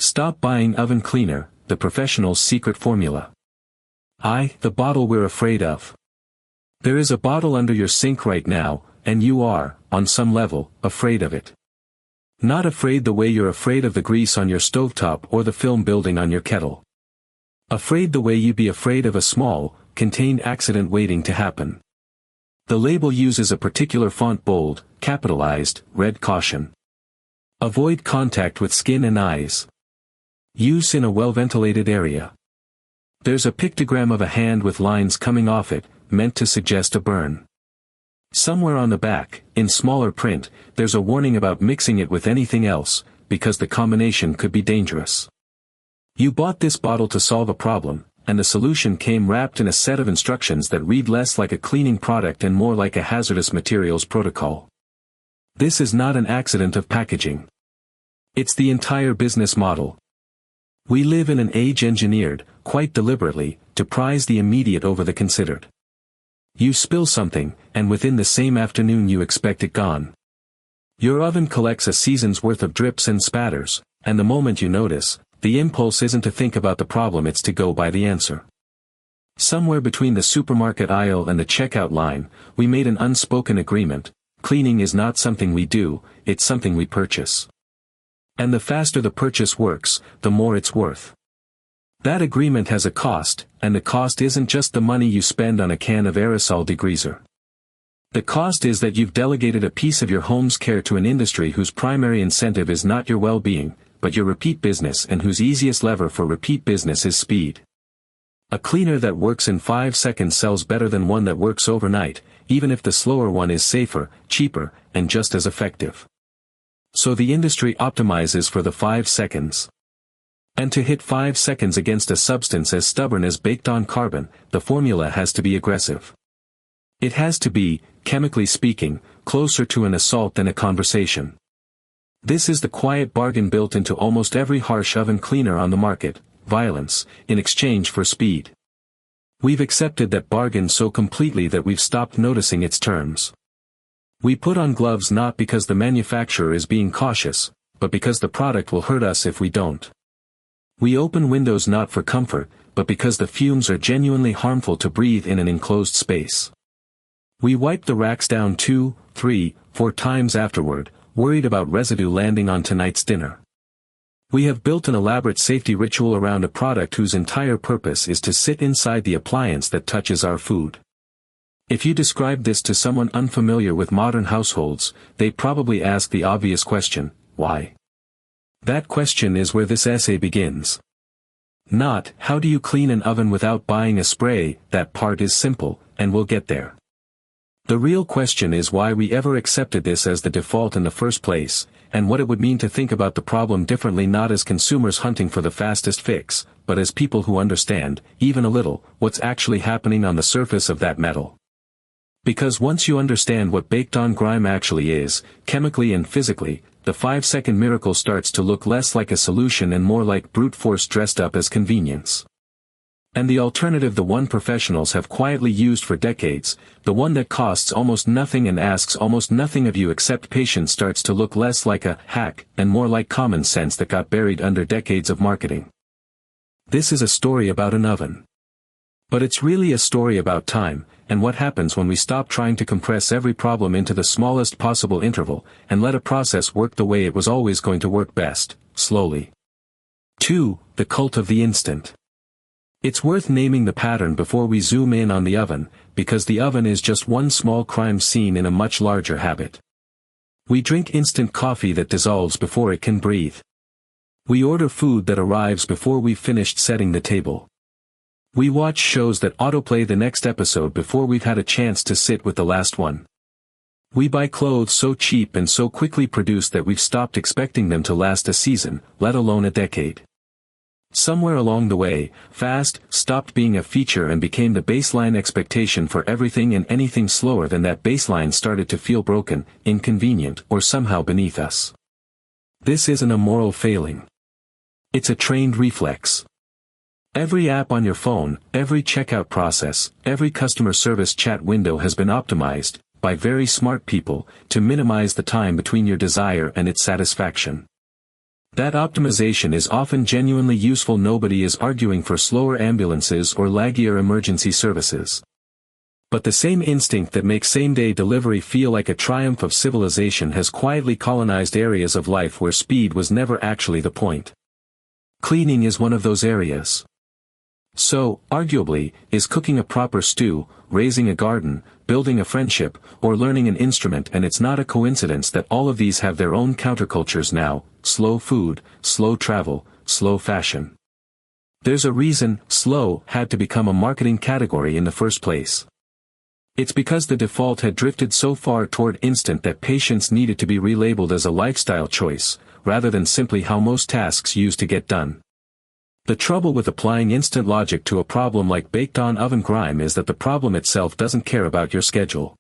Stop buying oven cleaner, the professional's secret formula. The bottle we're afraid of. There is a bottle under your sink right now, and you are, on some level, afraid of it. Not afraid the way you're afraid of the grease on your stovetop or the film building on your kettle. Afraid the way you'd be afraid of a small, contained accident waiting to happen. The label uses a particular font: bold, capitalized, red caution. Avoid contact with skin and eyes. Use in a well-ventilated area. There's a pictogram of a hand with lines coming off it, meant to suggest a burn. Somewhere on the back, in smaller print, there's a warning about mixing it with anything else, because the combination could be dangerous. You bought this bottle to solve a problem, and the solution came wrapped in a set of instructions that read less like a cleaning product and more like a hazardous materials protocol. This is not an accident of packaging. It's the entire business model. We live in an age engineered, quite deliberately, to prize the immediate over the considered. You spill something, and within the same afternoon you expect it gone. Your oven collects a season's worth of drips and spatters, and the moment you notice, the impulse isn't to think about the problem, it's to go by the answer. Somewhere between the supermarket aisle and the checkout line, we made an unspoken agreement: cleaning is not something we do, it's something we purchase. And the faster the purchase works, the more it's worth. That agreement has a cost, and the cost isn't just the money you spend on a can of aerosol degreaser. The cost is that you've delegated a piece of your home's care to an industry whose primary incentive is not your well-being, but your repeat business, and whose easiest lever for repeat business is speed. A cleaner that works in 5 seconds sells better than one that works overnight, even if the slower one is safer, cheaper, and just as effective. So the industry optimizes for the 5 seconds. And to hit 5 seconds against a substance as stubborn as baked-on carbon, the formula has to be aggressive. It has to be, chemically speaking, closer to an assault than a conversation. This is the quiet bargain built into almost every harsh oven cleaner on the market: violence, in exchange for speed. We've accepted that bargain so completely that we've stopped noticing its terms. We put on gloves not because the manufacturer is being cautious, but because the product will hurt us if we don't. We open windows not for comfort, but because the fumes are genuinely harmful to breathe in an enclosed space. We wipe the racks down 2, 3, 4 times afterward, worried about residue landing on tonight's dinner. We have built an elaborate safety ritual around a product whose entire purpose is to sit inside the appliance that touches our food. If you describe this to someone unfamiliar with modern households, they'd probably ask the obvious question: why? That question is where this essay begins. Not, how do you clean an oven without buying a spray? That part is simple, and we'll get there. The real question is why we ever accepted this as the default in the first place, and what it would mean to think about the problem differently, not as consumers hunting for the fastest fix, but as people who understand, even a little, what's actually happening on the surface of that metal. Because once you understand what baked-on grime actually is, chemically and physically, the 5-second miracle starts to look less like a solution and more like brute force dressed up as convenience. And the alternative, the one professionals have quietly used for decades, the one that costs almost nothing and asks almost nothing of you except patience, starts to look less like a hack and more like common sense that got buried under decades of marketing. This is a story about an oven. But it's really a story about time, and what happens when we stop trying to compress every problem into the smallest possible interval, and let a process work the way it was always going to work best, slowly. 2. The cult of the instant. It's worth naming the pattern before we zoom in on the oven, because the oven is just one small crime scene in a much larger habit. We drink instant coffee that dissolves before it can breathe. We order food that arrives before we've finished setting the table. We watch shows that autoplay the next episode before we've had a chance to sit with the last one. We buy clothes so cheap and so quickly produced that we've stopped expecting them to last a season, let alone a decade. Somewhere along the way, fast stopped being a feature and became the baseline expectation for everything, and anything slower than that baseline started to feel broken, inconvenient, or somehow beneath us. This isn't a moral failing. It's a trained reflex. Every app on your phone, every checkout process, every customer service chat window has been optimized, by very smart people, to minimize the time between your desire and its satisfaction. That optimization is often genuinely useful. Nobody is arguing for slower ambulances or laggier emergency services. But the same instinct that makes same-day delivery feel like a triumph of civilization has quietly colonized areas of life where speed was never actually the point. Cleaning is one of those areas. So, arguably, is cooking a proper stew, raising a garden, building a friendship, or learning an instrument. And it's not a coincidence that all of these have their own countercultures now: slow food, slow travel, slow fashion. There's a reason slow had to become a marketing category in the first place. It's because the default had drifted so far toward instant that patience needed to be relabeled as a lifestyle choice, rather than simply how most tasks used to get done. The trouble with applying instant logic to a problem like baked-on oven grime is that the problem itself doesn't care about your schedule.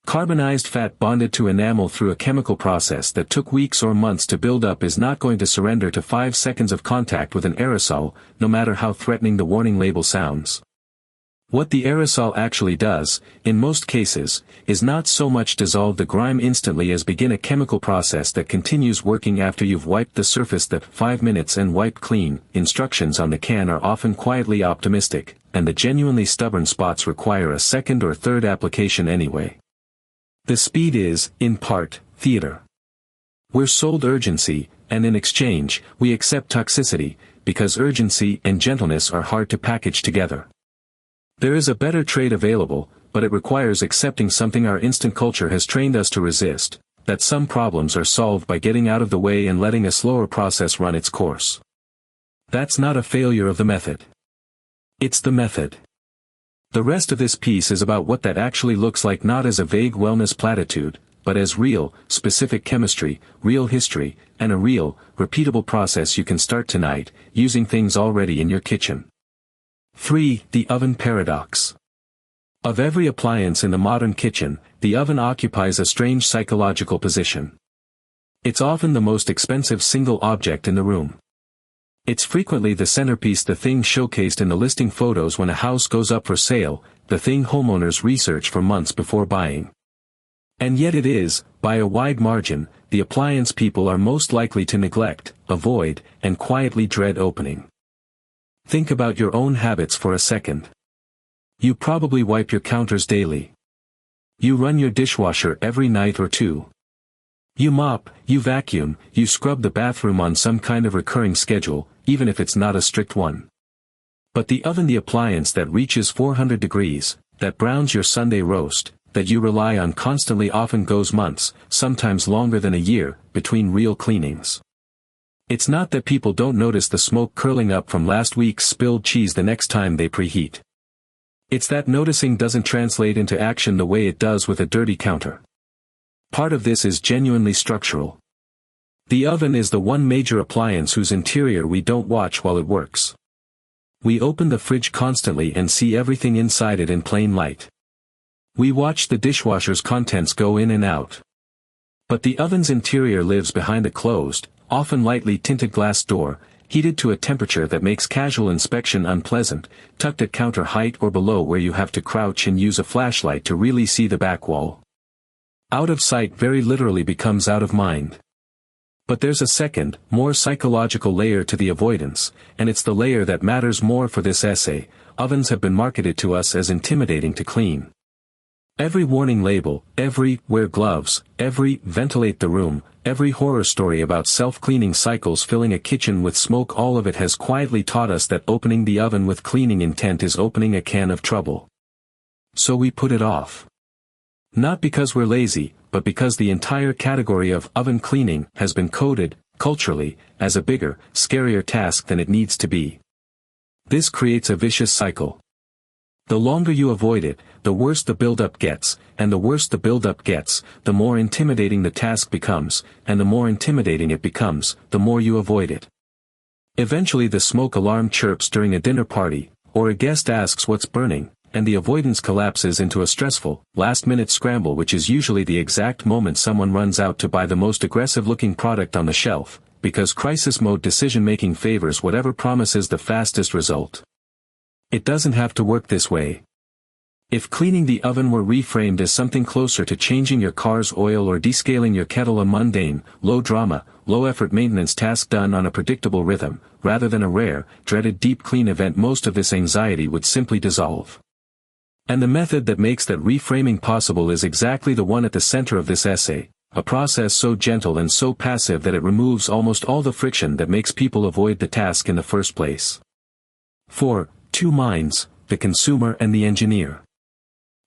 Carbonized fat bonded to enamel through a chemical process that took weeks or months to build up is not going to surrender to 5 seconds of contact with an aerosol, no matter how threatening the warning label sounds. What the aerosol actually does, in most cases, is not so much dissolve the grime instantly as begin a chemical process that continues working after you've wiped the surface. That 5 minutes and wiped clean instructions on the can are often quietly optimistic, and the genuinely stubborn spots require a second or third application anyway. The speed is, in part, theater. We're sold urgency, and in exchange, we accept toxicity, because urgency and gentleness are hard to package together. There is a better trade available, but it requires accepting something our instant culture has trained us to resist, that some problems are solved by getting out of the way and letting a slower process run its course. That's not a failure of the method. It's the method. The rest of this piece is about what that actually looks like, not as a vague wellness platitude, but as real, specific chemistry, real history, and a real, repeatable process you can start tonight, using things already in your kitchen. 3. The oven paradox. Of every appliance in the modern kitchen, the oven occupies a strange psychological position. It's often the most expensive single object in the room. It's frequently the centerpiece, the thing showcased in the listing photos when a house goes up for sale, the thing homeowners research for months before buying. And yet it is, by a wide margin, the appliance people are most likely to neglect, avoid, and quietly dread opening. Think about your own habits for a second. You probably wipe your counters daily. You run your dishwasher every night or two. You mop, you vacuum, you scrub the bathroom on some kind of recurring schedule, even if it's not a strict one. But the oven, the appliance that reaches 400 degrees, that browns your Sunday roast, that you rely on constantly, often goes months, sometimes longer than a year, between real cleanings. It's not that people don't notice the smoke curling up from last week's spilled cheese the next time they preheat. It's that noticing doesn't translate into action the way it does with a dirty counter. Part of this is genuinely structural. The oven is the one major appliance whose interior we don't watch while it works. We open the fridge constantly and see everything inside it in plain light. We watch the dishwasher's contents go in and out. But the oven's interior lives behind a closed, often lightly tinted glass door, heated to a temperature that makes casual inspection unpleasant, tucked at counter height or below where you have to crouch and use a flashlight to really see the back wall. Out of sight very literally becomes out of mind. But there's a second, more psychological layer to the avoidance, and it's the layer that matters more for this essay. Ovens have been marketed to us as intimidating to clean. Every warning label, every wear gloves, every ventilate the room, every horror story about self-cleaning cycles filling a kitchen with smoke, all of it has quietly taught us that opening the oven with cleaning intent is opening a can of trouble. So we put it off. Not because we're lazy, but because the entire category of oven cleaning has been coded, culturally, as a bigger, scarier task than it needs to be. This creates a vicious cycle. The longer you avoid it, the worse the buildup gets, and the worse the buildup gets, the more intimidating the task becomes, and the more intimidating it becomes, the more you avoid it. Eventually the smoke alarm chirps during a dinner party, or a guest asks what's burning, and the avoidance collapses into a stressful, last-minute scramble, which is usually the exact moment someone runs out to buy the most aggressive-looking product on the shelf, because crisis mode decision-making favors whatever promises the fastest result. It doesn't have to work this way. If cleaning the oven were reframed as something closer to changing your car's oil or descaling your kettle, a mundane, low-drama, low-effort maintenance task done on a predictable rhythm, rather than a rare, dreaded deep clean event, most of this anxiety would simply dissolve. And the method that makes that reframing possible is exactly the one at the center of this essay, a process so gentle and so passive that it removes almost all the friction that makes people avoid the task in the first place. 4. Two minds, the consumer and the engineer.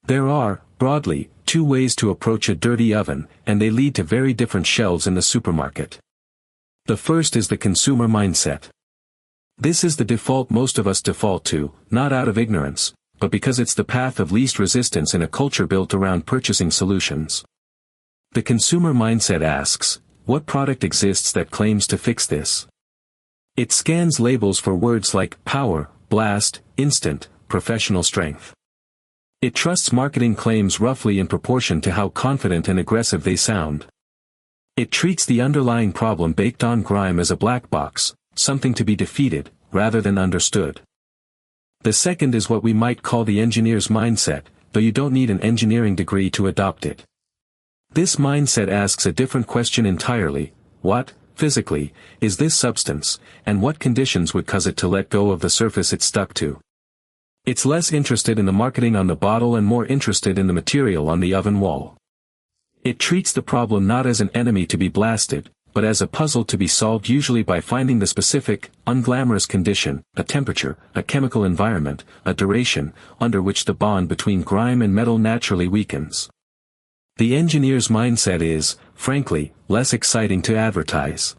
There are, broadly, two ways to approach a dirty oven, and they lead to very different shelves in the supermarket. The first is the consumer mindset. This is the default most of us default to, not out of ignorance, but because it's the path of least resistance in a culture built around purchasing solutions. The consumer mindset asks, what product exists that claims to fix this? It scans labels for words like power, blast, instant, professional strength. It trusts marketing claims roughly in proportion to how confident and aggressive they sound. It treats the underlying problem baked on grime as a black box, something to be defeated, rather than understood. The second is what we might call the engineer's mindset, though you don't need an engineering degree to adopt it. This mindset asks a different question entirely: what, physically, is this substance, and what conditions would cause it to let go of the surface it's stuck to? It's less interested in the marketing on the bottle and more interested in the material on the oven wall. It treats the problem not as an enemy to be blasted, but as a puzzle to be solved, usually by finding the specific, unglamorous condition, a temperature, a chemical environment, a duration, under which the bond between grime and metal naturally weakens. The engineer's mindset is, frankly, less exciting to advertise.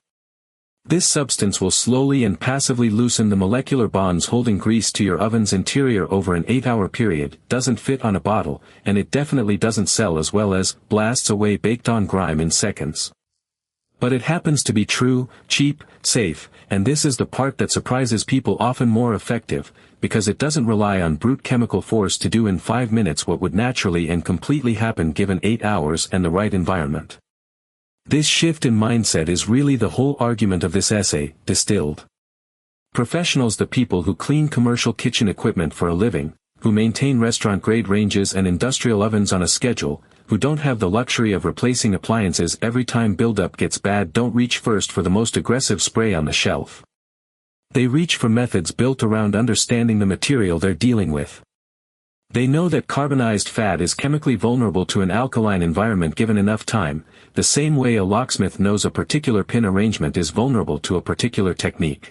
This substance will slowly and passively loosen the molecular bonds holding grease to your oven's interior over an 8-hour period, doesn't fit on a bottle, and it definitely doesn't sell as well as blasts away baked-on grime in seconds. But it happens to be true, cheap, safe, and this is the part that surprises people, often more effective, because it doesn't rely on brute chemical force to do in 5 minutes what would naturally and completely happen given 8 hours and the right environment. This shift in mindset is really the whole argument of this essay, distilled. Professionals, the people who clean commercial kitchen equipment for a living, who maintain restaurant-grade ranges and industrial ovens on a schedule, who don't have the luxury of replacing appliances every time buildup gets bad, don't reach first for the most aggressive spray on the shelf. They reach for methods built around understanding the material they're dealing with. They know that carbonized fat is chemically vulnerable to an alkaline environment given enough time, the same way a locksmith knows a particular pin arrangement is vulnerable to a particular technique.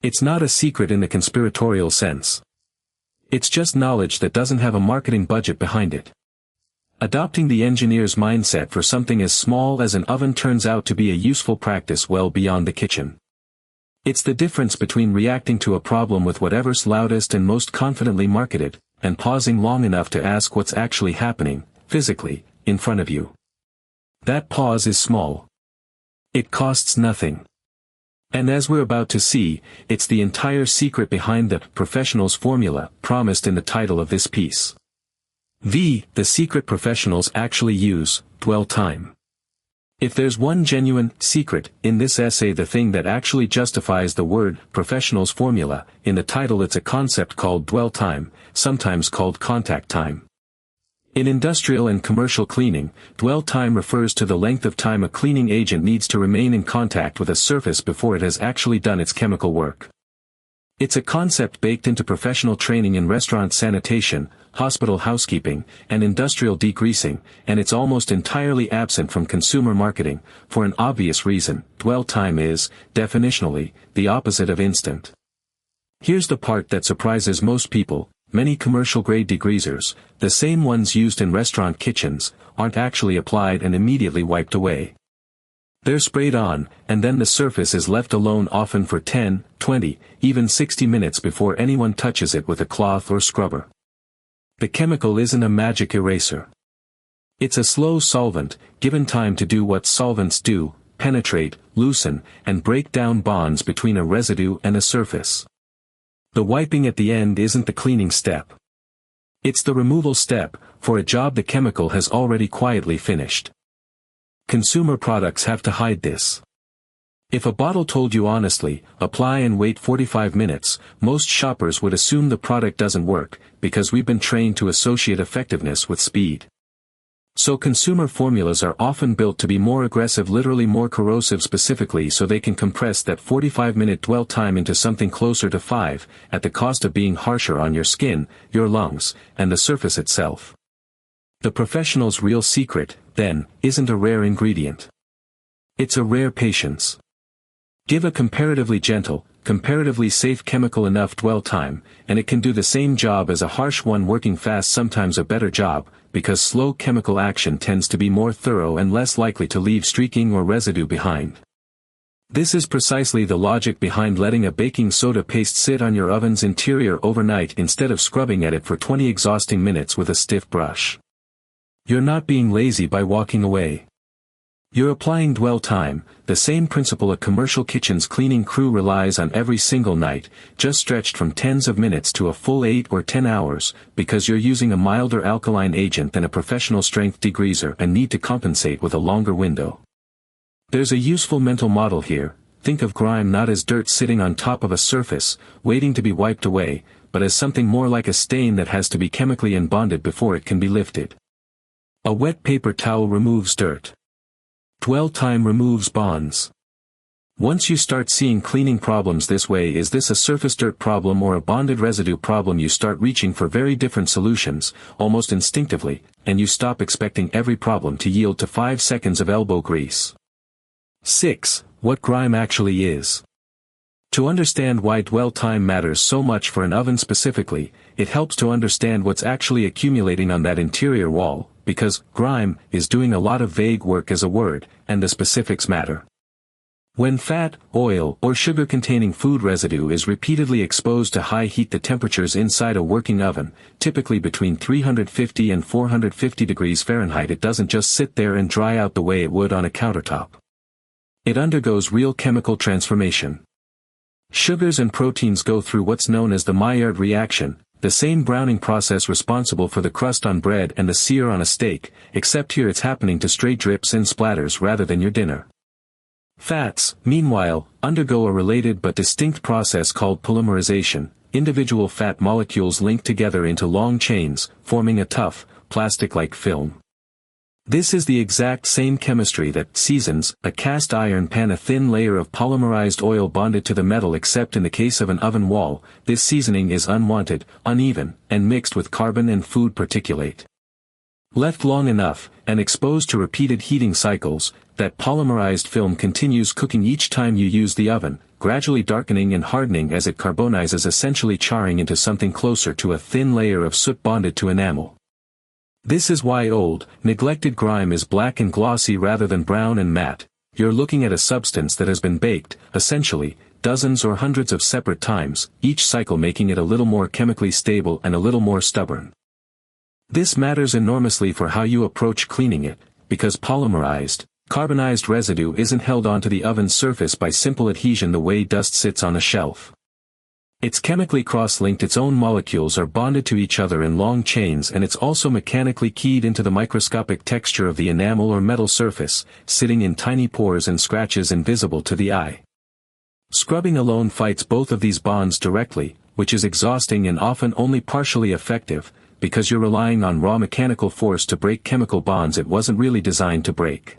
It's not a secret in the conspiratorial sense. It's just knowledge that doesn't have a marketing budget behind it. Adopting the engineer's mindset for something as small as an oven turns out to be a useful practice well beyond the kitchen. It's the difference between reacting to a problem with whatever's loudest and most confidently marketed, and pausing long enough to ask what's actually happening, physically, in front of you. That pause is small. It costs nothing. And as we're about to see, it's the entire secret behind the professional's formula promised in the title of this piece. The secret professionals actually use, dwell time. If there's one genuine secret in this essay, the thing that actually justifies the word professional's formula, in the title, it's a concept called dwell time, sometimes called contact time. In industrial and commercial cleaning, dwell time refers to the length of time a cleaning agent needs to remain in contact with a surface before it has actually done its chemical work. It's a concept baked into professional training in restaurant sanitation, hospital housekeeping, and industrial degreasing, and it's almost entirely absent from consumer marketing, for an obvious reason: dwell time is, definitionally, the opposite of instant. Here's the part that surprises most people: many commercial-grade degreasers, the same ones used in restaurant kitchens, aren't actually applied and immediately wiped away. They're sprayed on, and then the surface is left alone, often for 10, 20, even 60 minutes before anyone touches it with a cloth or scrubber. The chemical isn't a magic eraser. It's a slow solvent, given time to do what solvents do: penetrate, loosen, and break down bonds between a residue and a surface. The wiping at the end isn't the cleaning step. It's the removal step, for a job the chemical has already quietly finished. Consumer products have to hide this. If a bottle told you honestly, apply and wait 45 minutes, most shoppers would assume the product doesn't work, because we've been trained to associate effectiveness with speed. So consumer formulas are often built to be more aggressive, literally more corrosive, specifically so they can compress that 45-minute dwell time into something closer to 5, at the cost of being harsher on your skin, your lungs, and the surface itself. The professional's real secret, then, isn't a rare ingredient. It's a rare patience. Give a comparatively gentle, comparatively safe chemical enough dwell time, and it can do the same job as a harsh one working fast, sometimes a better job, because slow chemical action tends to be more thorough and less likely to leave streaking or residue behind. This is precisely the logic behind letting a baking soda paste sit on your oven's interior overnight instead of scrubbing at it for 20 exhausting minutes with a stiff brush. You're not being lazy by walking away. You're applying dwell time, the same principle a commercial kitchen's cleaning crew relies on every single night, just stretched from tens of minutes to a full 8 or 10 hours, because you're using a milder alkaline agent than a professional strength degreaser and need to compensate with a longer window. There's a useful mental model here. Think of grime not as dirt sitting on top of a surface, waiting to be wiped away, but as something more like a stain that has to be chemically unbonded before it can be lifted. A wet paper towel removes dirt. Dwell time removes bonds. Once you start seeing cleaning problems this way, is this a surface dirt problem or a bonded residue problem, you start reaching for very different solutions, almost instinctively, and you stop expecting every problem to yield to 5 seconds of elbow grease. 6. What grime actually is. To understand why dwell time matters so much for an oven specifically, it helps to understand what's actually accumulating on that interior wall, because grime is doing a lot of vague work as a word, and the specifics matter. When fat, oil, or sugar-containing food residue is repeatedly exposed to high heat, the temperatures inside a working oven, typically between 350 and 450 degrees Fahrenheit, it doesn't just sit there and dry out the way it would on a countertop. It undergoes real chemical transformation. Sugars and proteins go through what's known as the Maillard reaction, the same browning process responsible for the crust on bread and the sear on a steak, except here it's happening to stray drips and splatters rather than your dinner. Fats, meanwhile, undergo a related but distinct process called polymerization. Individual fat molecules link together into long chains, forming a tough, plastic-like film. This is the exact same chemistry that seasons a cast iron pan, a thin layer of polymerized oil bonded to the metal, except in the case of an oven wall, this seasoning is unwanted, uneven, and mixed with carbon and food particulate. Left long enough, and exposed to repeated heating cycles, that polymerized film continues cooking each time you use the oven, gradually darkening and hardening as it carbonizes, essentially charring into something closer to a thin layer of soot bonded to enamel. This is why old, neglected grime is black and glossy rather than brown and matte. You're looking at a substance that has been baked, essentially, dozens or hundreds of separate times, each cycle making it a little more chemically stable and a little more stubborn. This matters enormously for how you approach cleaning it, because polymerized, carbonized residue isn't held onto the oven's surface by simple adhesion the way dust sits on a shelf. It's chemically cross-linked, its own molecules are bonded to each other in long chains, and it's also mechanically keyed into the microscopic texture of the enamel or metal surface, sitting in tiny pores and scratches invisible to the eye. Scrubbing alone fights both of these bonds directly, which is exhausting and often only partially effective, because you're relying on raw mechanical force to break chemical bonds it wasn't really designed to break.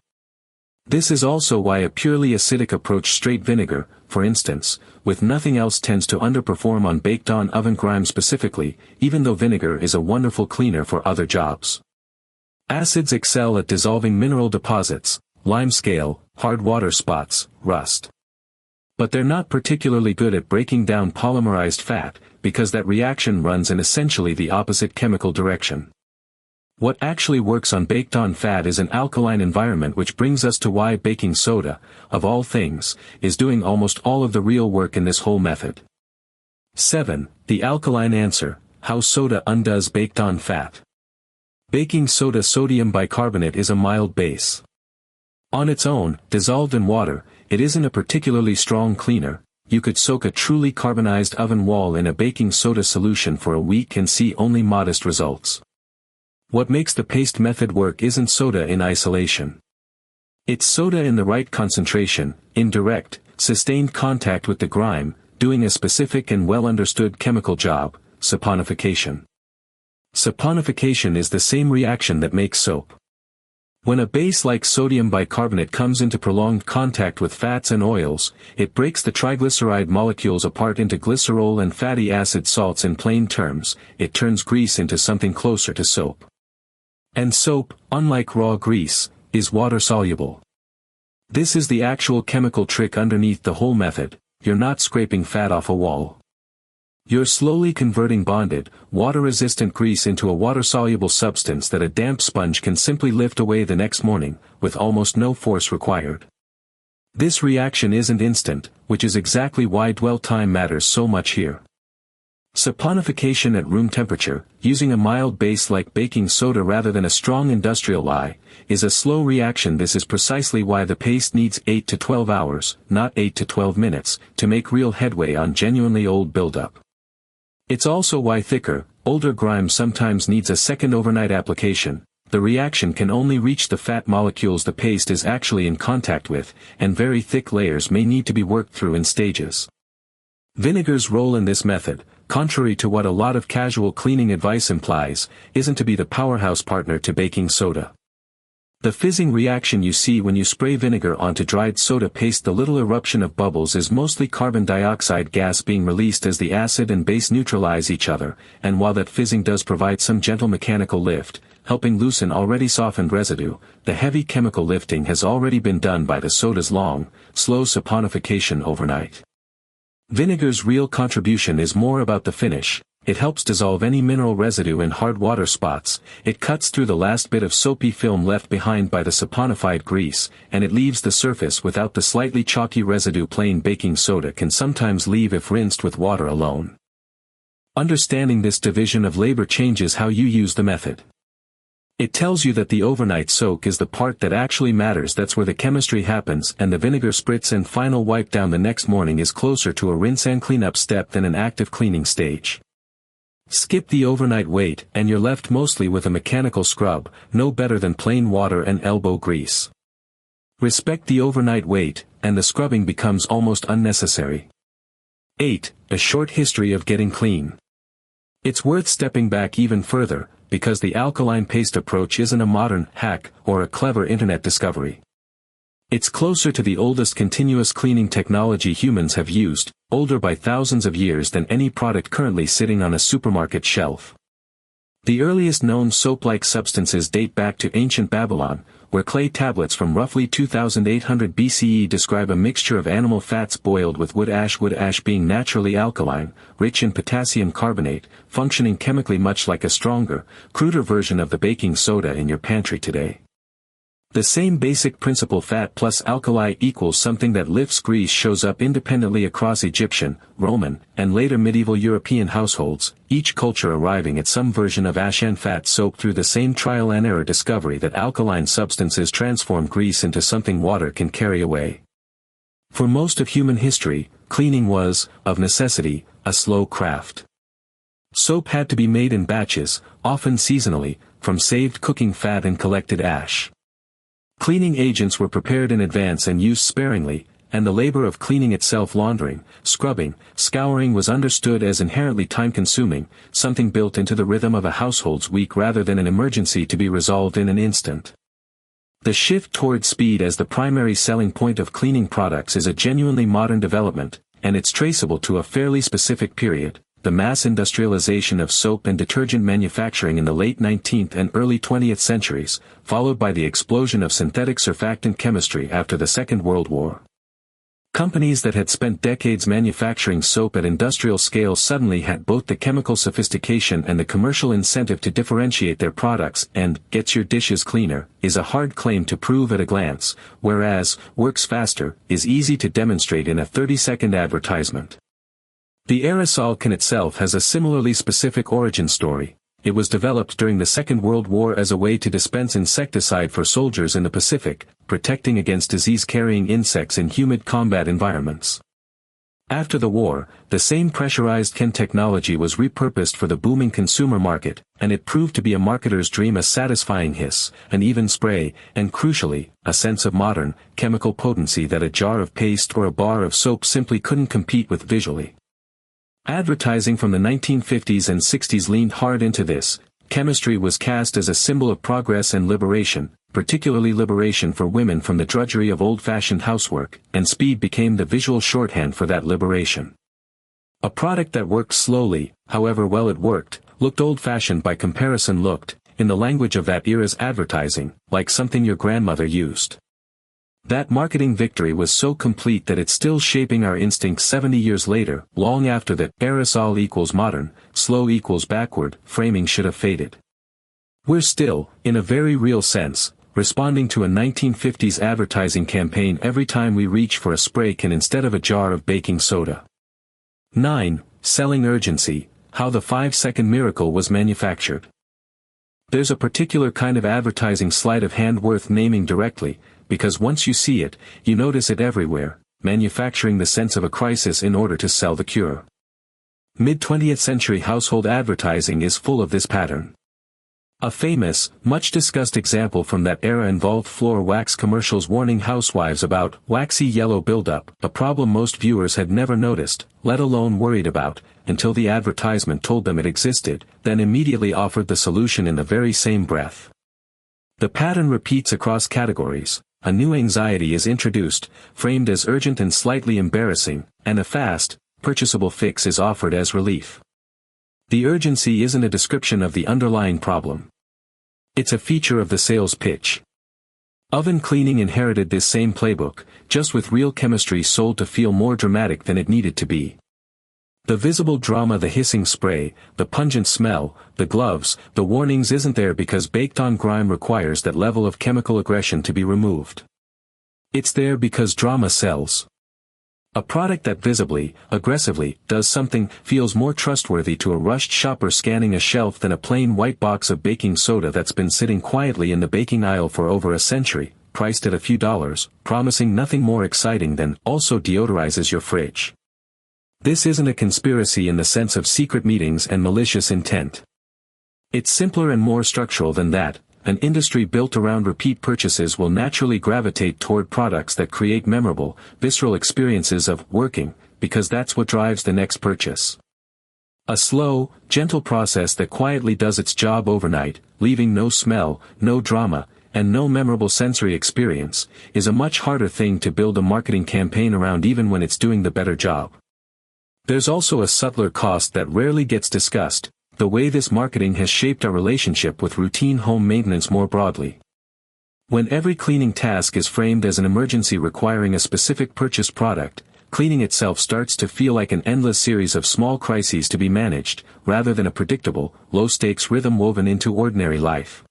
This is also why a purely acidic approach, straight vinegar, for instance, with nothing else, tends to underperform on baked-on oven grime specifically, even though vinegar is a wonderful cleaner for other jobs. Acids excel at dissolving mineral deposits, limescale, hard water spots, rust. But they're not particularly good at breaking down polymerized fat, because that reaction runs in essentially the opposite chemical direction. What actually works on baked-on fat is an alkaline environment, which brings us to why baking soda, of all things, is doing almost all of the real work in this whole method. 7. The alkaline answer: how soda undoes baked-on fat. Baking soda sodium bicarbonate is a mild base. On its own, dissolved in water, it isn't a particularly strong cleaner. You could soak a truly carbonized oven wall in a baking soda solution for a week and see only modest results. What makes the paste method work isn't soda in isolation. It's soda in the right concentration, in direct, sustained contact with the grime, doing a specific and well-understood chemical job, saponification. Saponification is the same reaction that makes soap. When a base like sodium bicarbonate comes into prolonged contact with fats and oils, it breaks the triglyceride molecules apart into glycerol and fatty acid salts. In plain terms, it turns grease into something closer to soap. And soap, unlike raw grease, is water-soluble. This is the actual chemical trick underneath the whole method. You're not scraping fat off a wall. You're slowly converting bonded, water-resistant grease into a water-soluble substance that a damp sponge can simply lift away the next morning, with almost no force required. This reaction isn't instant, which is exactly why dwell time matters so much here. Saponification at room temperature, using a mild base like baking soda rather than a strong industrial lye, is a slow reaction. This is precisely why the paste needs 8 to 12 hours, not 8 to 12 minutes, to make real headway on genuinely old buildup. It's also why thicker, older grime sometimes needs a second overnight application. The reaction can only reach the fat molecules the paste is actually in contact with, and very thick layers may need to be worked through in stages. Vinegar's role in this method, contrary to what a lot of casual cleaning advice implies, isn't to be the powerhouse partner to baking soda. The fizzing reaction you see when you spray vinegar onto dried soda paste, the little eruption of bubbles, is mostly carbon dioxide gas being released as the acid and base neutralize each other, and while that fizzing does provide some gentle mechanical lift, helping loosen already softened residue, the heavy chemical lifting has already been done by the soda's long, slow saponification overnight. Vinegar's real contribution is more about the finish. It helps dissolve any mineral residue in hard water spots, it cuts through the last bit of soapy film left behind by the saponified grease, and it leaves the surface without the slightly chalky residue plain baking soda can sometimes leave if rinsed with water alone. Understanding this division of labor changes how you use the method. It tells you that the overnight soak is the part that actually matters. That's where the chemistry happens, and the vinegar spritz and final wipe down the next morning is closer to a rinse and cleanup step than an active cleaning stage. Skip the overnight wait, and you're left mostly with a mechanical scrub, no better than plain water and elbow grease. Respect the overnight wait, and the scrubbing becomes almost unnecessary. 8. A short history of getting clean. It's worth stepping back even further, because the alkaline paste approach isn't a modern hack or a clever internet discovery. It's closer to the oldest continuous cleaning technology humans have used, older by thousands of years than any product currently sitting on a supermarket shelf. The earliest known soap-like substances date back to ancient Babylon, where clay tablets from roughly 2800 BCE describe a mixture of animal fats boiled with wood ash being naturally alkaline, rich in potassium carbonate, functioning chemically much like a stronger, cruder version of the baking soda in your pantry today. The same basic principle, fat plus alkali equals something that lifts grease, shows up independently across Egyptian, Roman, and later medieval European households, each culture arriving at some version of ash and fat soap through the same trial and error discovery that alkaline substances transform grease into something water can carry away. For most of human history, cleaning was, of necessity, a slow craft. Soap had to be made in batches, often seasonally, from saved cooking fat and collected ash. Cleaning agents were prepared in advance and used sparingly, and the labor of cleaning itself, laundering, scrubbing, scouring, was understood as inherently time-consuming, something built into the rhythm of a household's week rather than an emergency to be resolved in an instant. The shift toward speed as the primary selling point of cleaning products is a genuinely modern development, and it's traceable to a fairly specific period, the mass industrialization of soap and detergent manufacturing in the late 19th and early 20th centuries, followed by the explosion of synthetic surfactant chemistry after the Second World War. Companies that had spent decades manufacturing soap at industrial scale suddenly had both the chemical sophistication and the commercial incentive to differentiate their products, and "gets your dishes cleaner" is a hard claim to prove at a glance, whereas "works faster" is easy to demonstrate in a 30-second advertisement. The aerosol can itself has a similarly specific origin story. It was developed during the Second World War as a way to dispense insecticide for soldiers in the Pacific, protecting against disease-carrying insects in humid combat environments. After the war, the same pressurized can technology was repurposed for the booming consumer market, and it proved to be a marketer's dream: a satisfying hiss, an even spray, and crucially, a sense of modern, chemical potency that a jar of paste or a bar of soap simply couldn't compete with visually. Advertising from the 1950s and 60s leaned hard into this. Chemistry was cast as a symbol of progress and liberation, particularly liberation for women from the drudgery of old-fashioned housework, and speed became the visual shorthand for that liberation. A product that worked slowly, however well it worked, looked old-fashioned by comparison, looked, in the language of that era's advertising, like something your grandmother used. That marketing victory was so complete that it's still shaping our instincts 70 years later, long after the aerosol equals modern, slow equals backward framing should have faded. We're still, in a very real sense, responding to a 1950s advertising campaign every time we reach for a spray can instead of a jar of baking soda. 9. Selling urgency: how the 5-second miracle was manufactured. There's a particular kind of advertising sleight of hand worth naming directly, because once you see it, you notice it everywhere, manufacturing the sense of a crisis in order to sell the cure. Mid-20th century household advertising is full of this pattern. A famous, much-discussed example from that era involved floor wax commercials warning housewives about waxy yellow buildup, a problem most viewers had never noticed, let alone worried about, until the advertisement told them it existed, then immediately offered the solution in the very same breath. The pattern repeats across categories. A new anxiety is introduced, framed as urgent and slightly embarrassing, and a fast, purchasable fix is offered as relief. The urgency isn't a description of the underlying problem. It's a feature of the sales pitch. Oven cleaning inherited this same playbook, just with real chemistry sold to feel more dramatic than it needed to be. The visible drama, the hissing spray, the pungent smell, the gloves, the warnings isn't there because baked-on grime requires that level of chemical aggression to be removed. It's there because drama sells. A product that visibly, aggressively, does something, feels more trustworthy to a rushed shopper scanning a shelf than a plain white box of baking soda that's been sitting quietly in the baking aisle for over a century, priced at a few dollars, promising nothing more exciting than also deodorizes your fridge. This isn't a conspiracy in the sense of secret meetings and malicious intent. It's simpler and more structural than that. An industry built around repeat purchases will naturally gravitate toward products that create memorable, visceral experiences of working, because that's what drives the next purchase. A slow, gentle process that quietly does its job overnight, leaving no smell, no drama, and no memorable sensory experience, is a much harder thing to build a marketing campaign around even when it's doing the better job. There's also a subtler cost that rarely gets discussed: the way this marketing has shaped our relationship with routine home maintenance more broadly. When every cleaning task is framed as an emergency requiring a specific purchased product, cleaning itself starts to feel like an endless series of small crises to be managed, rather than a predictable, low-stakes rhythm woven into ordinary life.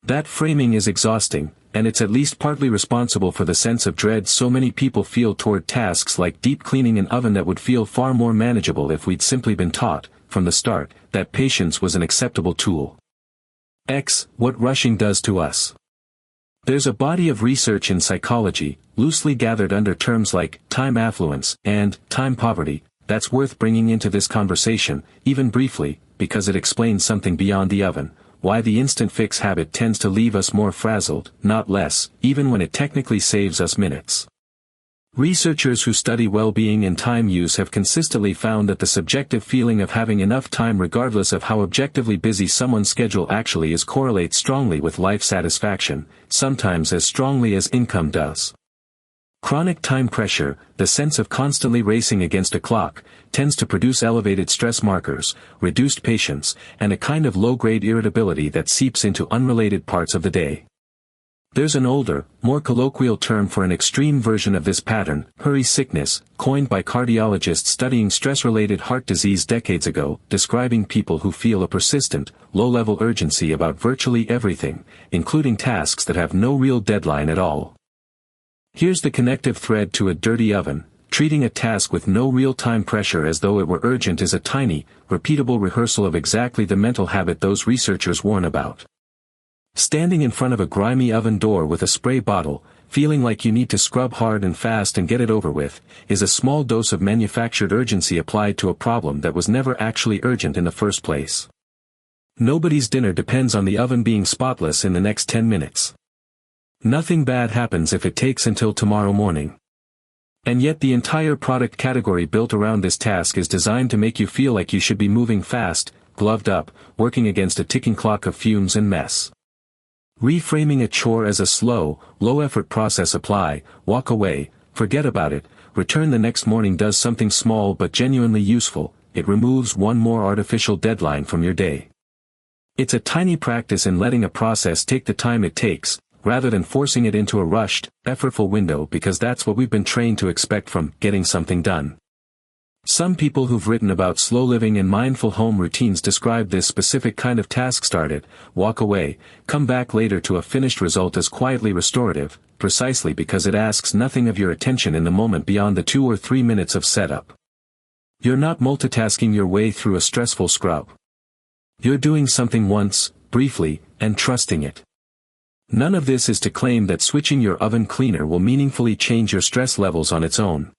That framing is exhausting, and it's at least partly responsible for the sense of dread so many people feel toward tasks like deep cleaning an oven that would feel far more manageable if we'd simply been taught, from the start, that patience was an acceptable tool. What rushing does to us. There's a body of research in psychology, loosely gathered under terms like time affluence and time poverty, that's worth bringing into this conversation, even briefly, because it explains something beyond the oven: why the instant fix habit tends to leave us more frazzled, not less, even when it technically saves us minutes. Researchers who study well-being and time use have consistently found that the subjective feeling of having enough time regardless of how objectively busy someone's schedule actually is correlates strongly with life satisfaction, sometimes as strongly as income does. Chronic time pressure, the sense of constantly racing against a clock, tends to produce elevated stress markers, reduced patience, and a kind of low-grade irritability that seeps into unrelated parts of the day. There's an older, more colloquial term for an extreme version of this pattern: hurry sickness, coined by cardiologists studying stress-related heart disease decades ago, describing people who feel a persistent, low-level urgency about virtually everything, including tasks that have no real deadline at all. Here's the connective thread to a dirty oven: treating a task with no real-time pressure as though it were urgent is a tiny, repeatable rehearsal of exactly the mental habit those researchers warn about. Standing in front of a grimy oven door with a spray bottle, feeling like you need to scrub hard and fast and get it over with, is a small dose of manufactured urgency applied to a problem that was never actually urgent in the first place. Nobody's dinner depends on the oven being spotless in the next 10 minutes. Nothing bad happens if it takes until tomorrow morning. And yet the entire product category built around this task is designed to make you feel like you should be moving fast, gloved up, working against a ticking clock of fumes and mess. Reframing a chore as a slow, low-effort process. Apply, walk away, forget about it, return the next morning does something small but genuinely useful. It removes one more artificial deadline from your day. It's a tiny practice in letting a process take the time it takes, rather than forcing it into a rushed, effortful window, because that's what we've been trained to expect from getting something done. Some people who've written about slow living and mindful home routines describe this specific kind of task: start it, walk away, come back later to a finished result as quietly restorative, precisely because it asks nothing of your attention in the moment beyond the 2 or 3 minutes of setup. You're not multitasking your way through a stressful scrub. You're doing something once, briefly, and trusting it. None of this is to claim that switching your oven cleaner will meaningfully change your stress levels on its own.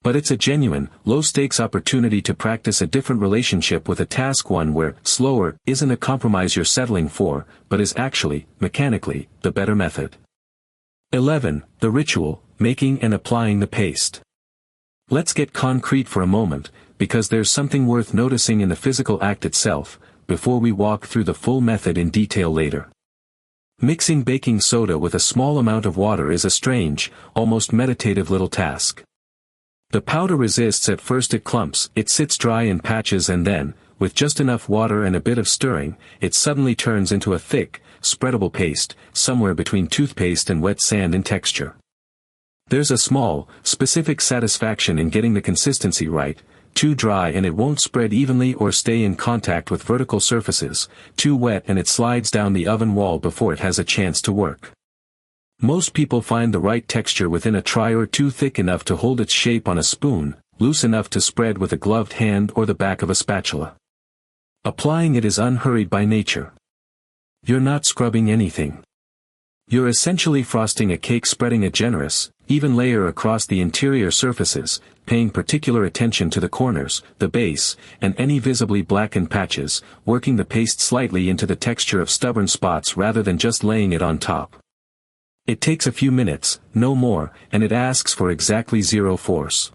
But it's a genuine, low-stakes opportunity to practice a different relationship with a task, one where slower isn't a compromise you're settling for, but is actually, mechanically, the better method. 11. The ritual, making and applying the paste. Let's get concrete for a moment, because there's something worth noticing in the physical act itself, before we walk through the full method in detail later. Mixing baking soda with a small amount of water is a strange, almost meditative little task. The powder resists at first. It clumps, it sits dry in patches, and then, with just enough water and a bit of stirring, it suddenly turns into a thick, spreadable paste, somewhere between toothpaste and wet sand in texture. There's a small, specific satisfaction in getting the consistency right. Too dry and it won't spread evenly or stay in contact with vertical surfaces, too wet and it slides down the oven wall before it has a chance to work. Most people find the right texture within a try or two: thick enough to hold its shape on a spoon, loose enough to spread with a gloved hand or the back of a spatula. Applying it is unhurried by nature. You're not scrubbing anything. You're essentially frosting a cake, spreading a generous, even layer across the interior surfaces, paying particular attention to the corners, the base, and any visibly blackened patches, working the paste slightly into the texture of stubborn spots rather than just laying it on top. It takes a few minutes, no more, and it asks for exactly zero force.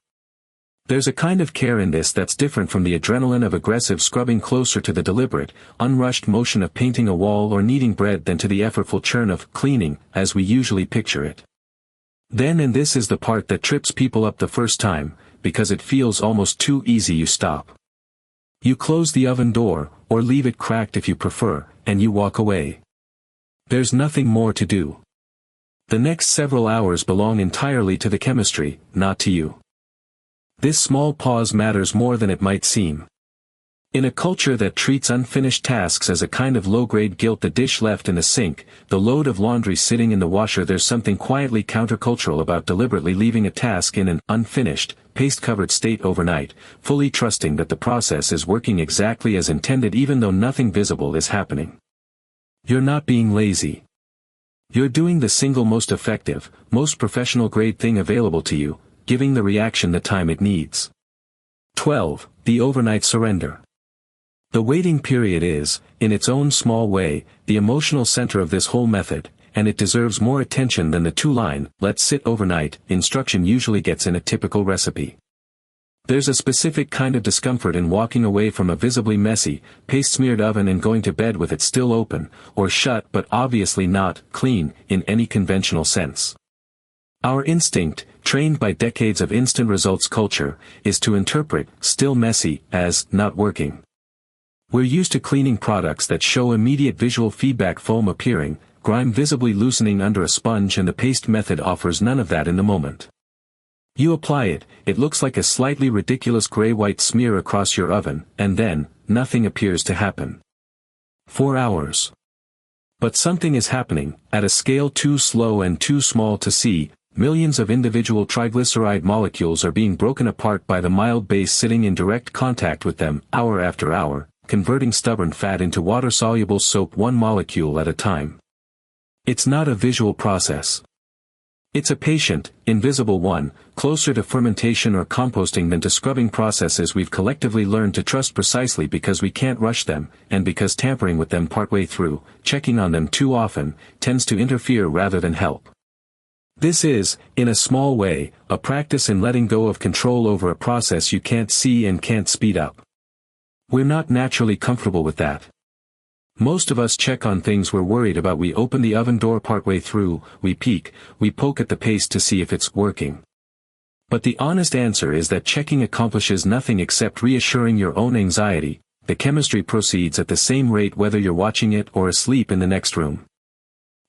There's a kind of care in this that's different from the adrenaline of aggressive scrubbing, closer to the deliberate, unrushed motion of painting a wall or kneading bread than to the effortful churn of cleaning, as we usually picture it. Then, and this is the part that trips people up the first time, because it feels almost too easy, you stop. You close the oven door, or leave it cracked if you prefer, and you walk away. There's nothing more to do. The next several hours belong entirely to the chemistry, not to you. This small pause matters more than it might seem. In a culture that treats unfinished tasks as a kind of low-grade guilt, the dish left in the sink, the load of laundry sitting in the washer, there's something quietly countercultural about deliberately leaving a task in an unfinished, paste-covered state overnight, fully trusting that the process is working exactly as intended even though nothing visible is happening. You're not being lazy. You're doing the single most effective, most professional-grade thing available to you, giving the reaction the time it needs. 12. The overnight surrender. The waiting period is, in its own small way, the emotional center of this whole method, and it deserves more attention than the two-line, "let's sit overnight," instruction usually gets in a typical recipe. There's a specific kind of discomfort in walking away from a visibly messy, paste-smeared oven and going to bed with it still open, or shut but obviously not clean, in any conventional sense. Our instinct, trained by decades of instant results culture, is to interpret "still messy" as not working. We're used to cleaning products that show immediate visual feedback: foam appearing, grime visibly loosening under a sponge, and the paste method offers none of that in the moment. You apply it, it looks like a slightly ridiculous gray-white smear across your oven, and then, nothing appears to happen. 4 hours. But something is happening, at a scale too slow and too small to see. Millions of individual triglyceride molecules are being broken apart by the mild base sitting in direct contact with them, hour after hour, converting stubborn fat into water-soluble soap, one molecule at a time. It's not a visual process. It's a patient, invisible one, closer to fermentation or composting than to scrubbing processes we've collectively learned to trust precisely because we can't rush them, and because tampering with them partway through, checking on them too often, tends to interfere rather than help. This is, in a small way, a practice in letting go of control over a process you can't see and can't speed up. We're not naturally comfortable with that. Most of us check on things we're worried about. We open the oven door partway through, we peek, we poke at the paste to see if it's working. But the honest answer is that checking accomplishes nothing except reassuring your own anxiety. The chemistry proceeds at the same rate whether you're watching it or asleep in the next room.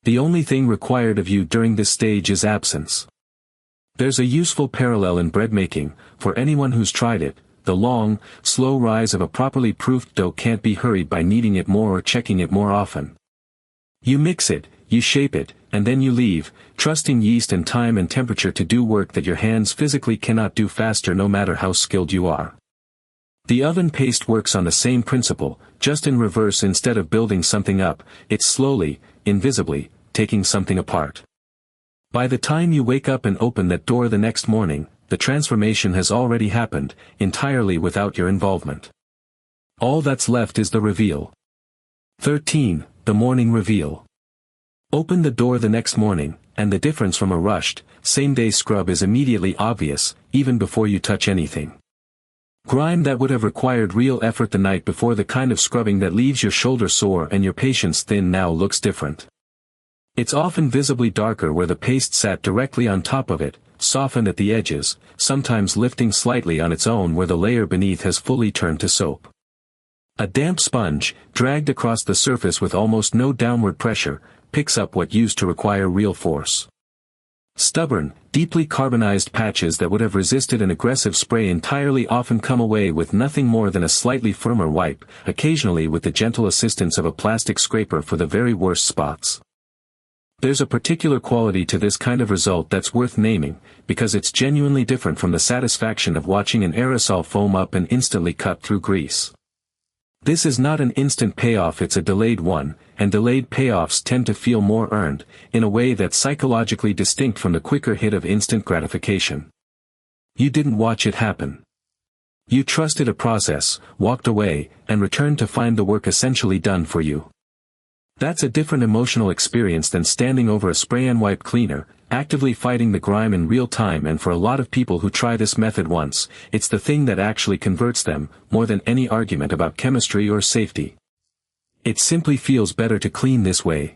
The only thing required of you during this stage is absence. There's a useful parallel in bread making, for anyone who's tried it. The long, slow rise of a properly proofed dough can't be hurried by kneading it more or checking it more often. You mix it, you shape it, and then you leave, trusting yeast and time and temperature to do work that your hands physically cannot do faster no matter how skilled you are. The oven paste works on the same principle, just in reverse. Instead of building something up, it's slowly, invisibly, taking something apart. By the time you wake up and open that door the next morning, the transformation has already happened, entirely without your involvement. All that's left is the reveal. 13. The morning reveal. Open the door the next morning, and the difference from a rushed, same-day scrub is immediately obvious, even before you touch anything. Grime that would have required real effort the night before, the kind of scrubbing that leaves your shoulder sore and your patience thin, now looks different. It's often visibly darker where the paste sat directly on top of it, softened at the edges, sometimes lifting slightly on its own where the layer beneath has fully turned to soap. A damp sponge, dragged across the surface with almost no downward pressure, picks up what used to require real force. Stubborn, deeply carbonized patches that would have resisted an aggressive spray entirely often come away with nothing more than a slightly firmer wipe, occasionally with the gentle assistance of a plastic scraper for the very worst spots. There's a particular quality to this kind of result that's worth naming, because it's genuinely different from the satisfaction of watching an aerosol foam up and instantly cut through grease. This is not an instant payoff, it's a delayed one, and delayed payoffs tend to feel more earned, in a way that's psychologically distinct from the quicker hit of instant gratification. You didn't watch it happen. You trusted a process, walked away, and returned to find the work essentially done for you. That's a different emotional experience than standing over a spray and wipe cleaner, actively fighting the grime in real time, and for a lot of people who try this method once, it's the thing that actually converts them, more than any argument about chemistry or safety. It simply feels better to clean this way.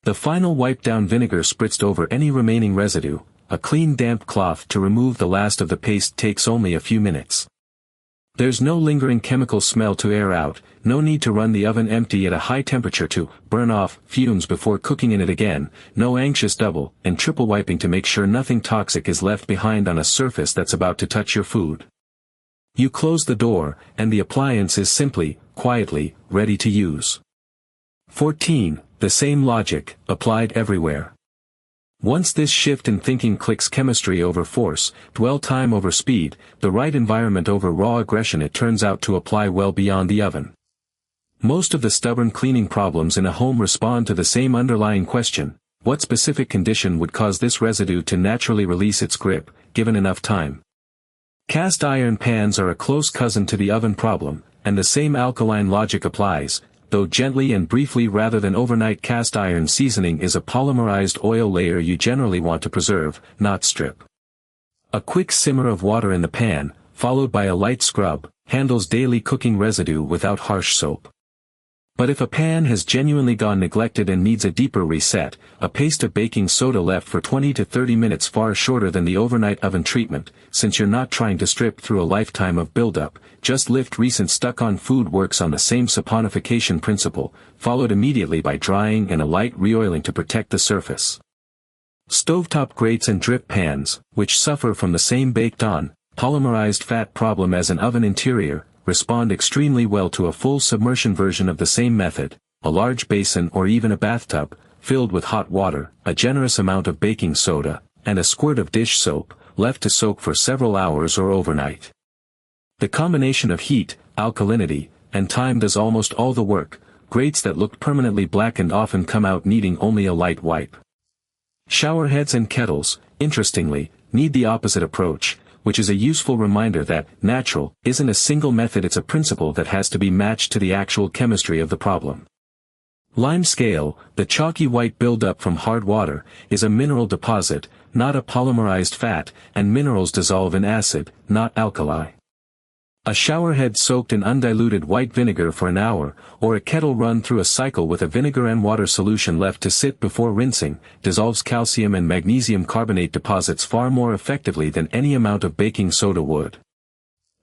The final wipe down, vinegar spritzed over any remaining residue, a clean damp cloth to remove the last of the paste takes only a few minutes. There's no lingering chemical smell to air out, no need to run the oven empty at a high temperature to burn off fumes before cooking in it again, no anxious double and triple wiping to make sure nothing toxic is left behind on a surface that's about to touch your food. You close the door, and the appliance is simply, quietly, ready to use. 14. The same logic, applied everywhere. Once this shift in thinking clicks, chemistry over force, dwell time over speed, the right environment over raw aggression, it turns out to apply well beyond the oven. Most of the stubborn cleaning problems in a home respond to the same underlying question: what specific condition would cause this residue to naturally release its grip, given enough time? Cast iron pans are a close cousin to the oven problem, and the same alkaline logic applies, though gently and briefly rather than overnight. Cast iron seasoning is a polymerized oil layer you generally want to preserve, not strip. A quick simmer of water in the pan, followed by a light scrub, handles daily cooking residue without harsh soap. But if a pan has genuinely gone neglected and needs a deeper reset, a paste of baking soda left for 20 to 30 minutes, far shorter than the overnight oven treatment. Since you're not trying to strip through a lifetime of buildup, just lift recent stuck-on food. Works on the same saponification principle, followed immediately by drying and a light reoiling to protect the surface. Stovetop grates and drip pans, which suffer from the same baked-on, polymerized fat problem as an oven interior, respond extremely well to a full submersion version of the same method: a large basin or even a bathtub, filled with hot water, a generous amount of baking soda, and a squirt of dish soap, left to soak for several hours or overnight. The combination of heat, alkalinity, and time does almost all the work. Grates that look permanently blackened often come out needing only a light wipe. Showerheads and kettles, interestingly, need the opposite approach, which is a useful reminder that natural isn't a single method, it's a principle that has to be matched to the actual chemistry of the problem. Lime scale, the chalky white buildup from hard water, is a mineral deposit, not a polymerized fat, and minerals dissolve in acid, not alkali. A showerhead soaked in undiluted white vinegar for an hour, or a kettle run through a cycle with a vinegar and water solution left to sit before rinsing, dissolves calcium and magnesium carbonate deposits far more effectively than any amount of baking soda would.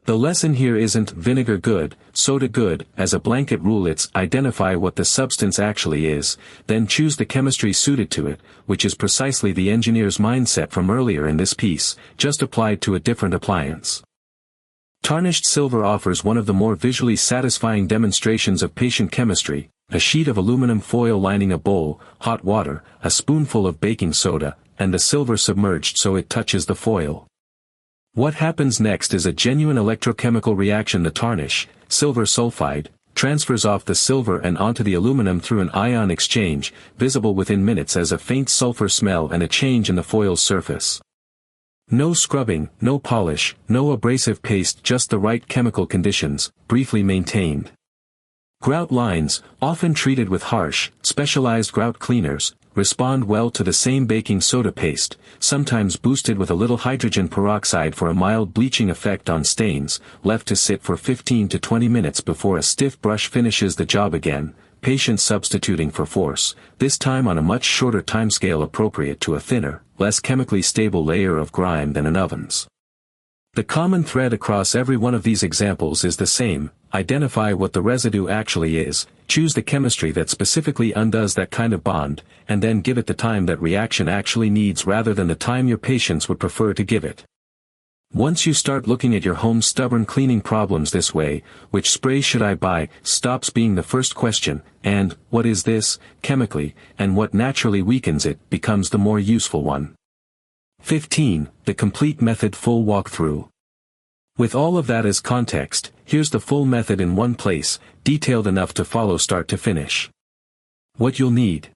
The lesson here isn't vinegar good, soda good, as a blanket rule. It's identify what the substance actually is, then choose the chemistry suited to it, which is precisely the engineer's mindset from earlier in this piece, just applied to a different appliance. Tarnished silver offers one of the more visually satisfying demonstrations of patient chemistry, a sheet of aluminum foil lining a bowl, hot water, a spoonful of baking soda, and the silver submerged so it touches the foil. What happens next is a genuine electrochemical reaction. The tarnish, silver sulfide, transfers off the silver and onto the aluminum through an ion exchange, visible within minutes as a faint sulfur smell and a change in the foil's surface. No scrubbing, no polish, no abrasive paste, just the right chemical conditions, briefly maintained. Grout lines, often treated with harsh, specialized grout cleaners, respond well to the same baking soda paste, sometimes boosted with a little hydrogen peroxide for a mild bleaching effect on stains, left to sit for 15 to 20 minutes before a stiff brush finishes the job again, patience substituting for force, this time on a much shorter timescale appropriate to a thinner, less chemically stable layer of grime than an oven's. The common thread across every one of these examples is the same: identify what the residue actually is, choose the chemistry that specifically undoes that kind of bond, and then give it the time that reaction actually needs rather than the time your patients would prefer to give it. Once you start looking at your home's stubborn cleaning problems this way, which spray should I buy, stops being the first question, and, what is this, chemically, and what naturally weakens it, becomes the more useful one. 15. The complete method full walkthrough. With all of that as context, here's the full method in one place, detailed enough to follow start to finish. What you'll need: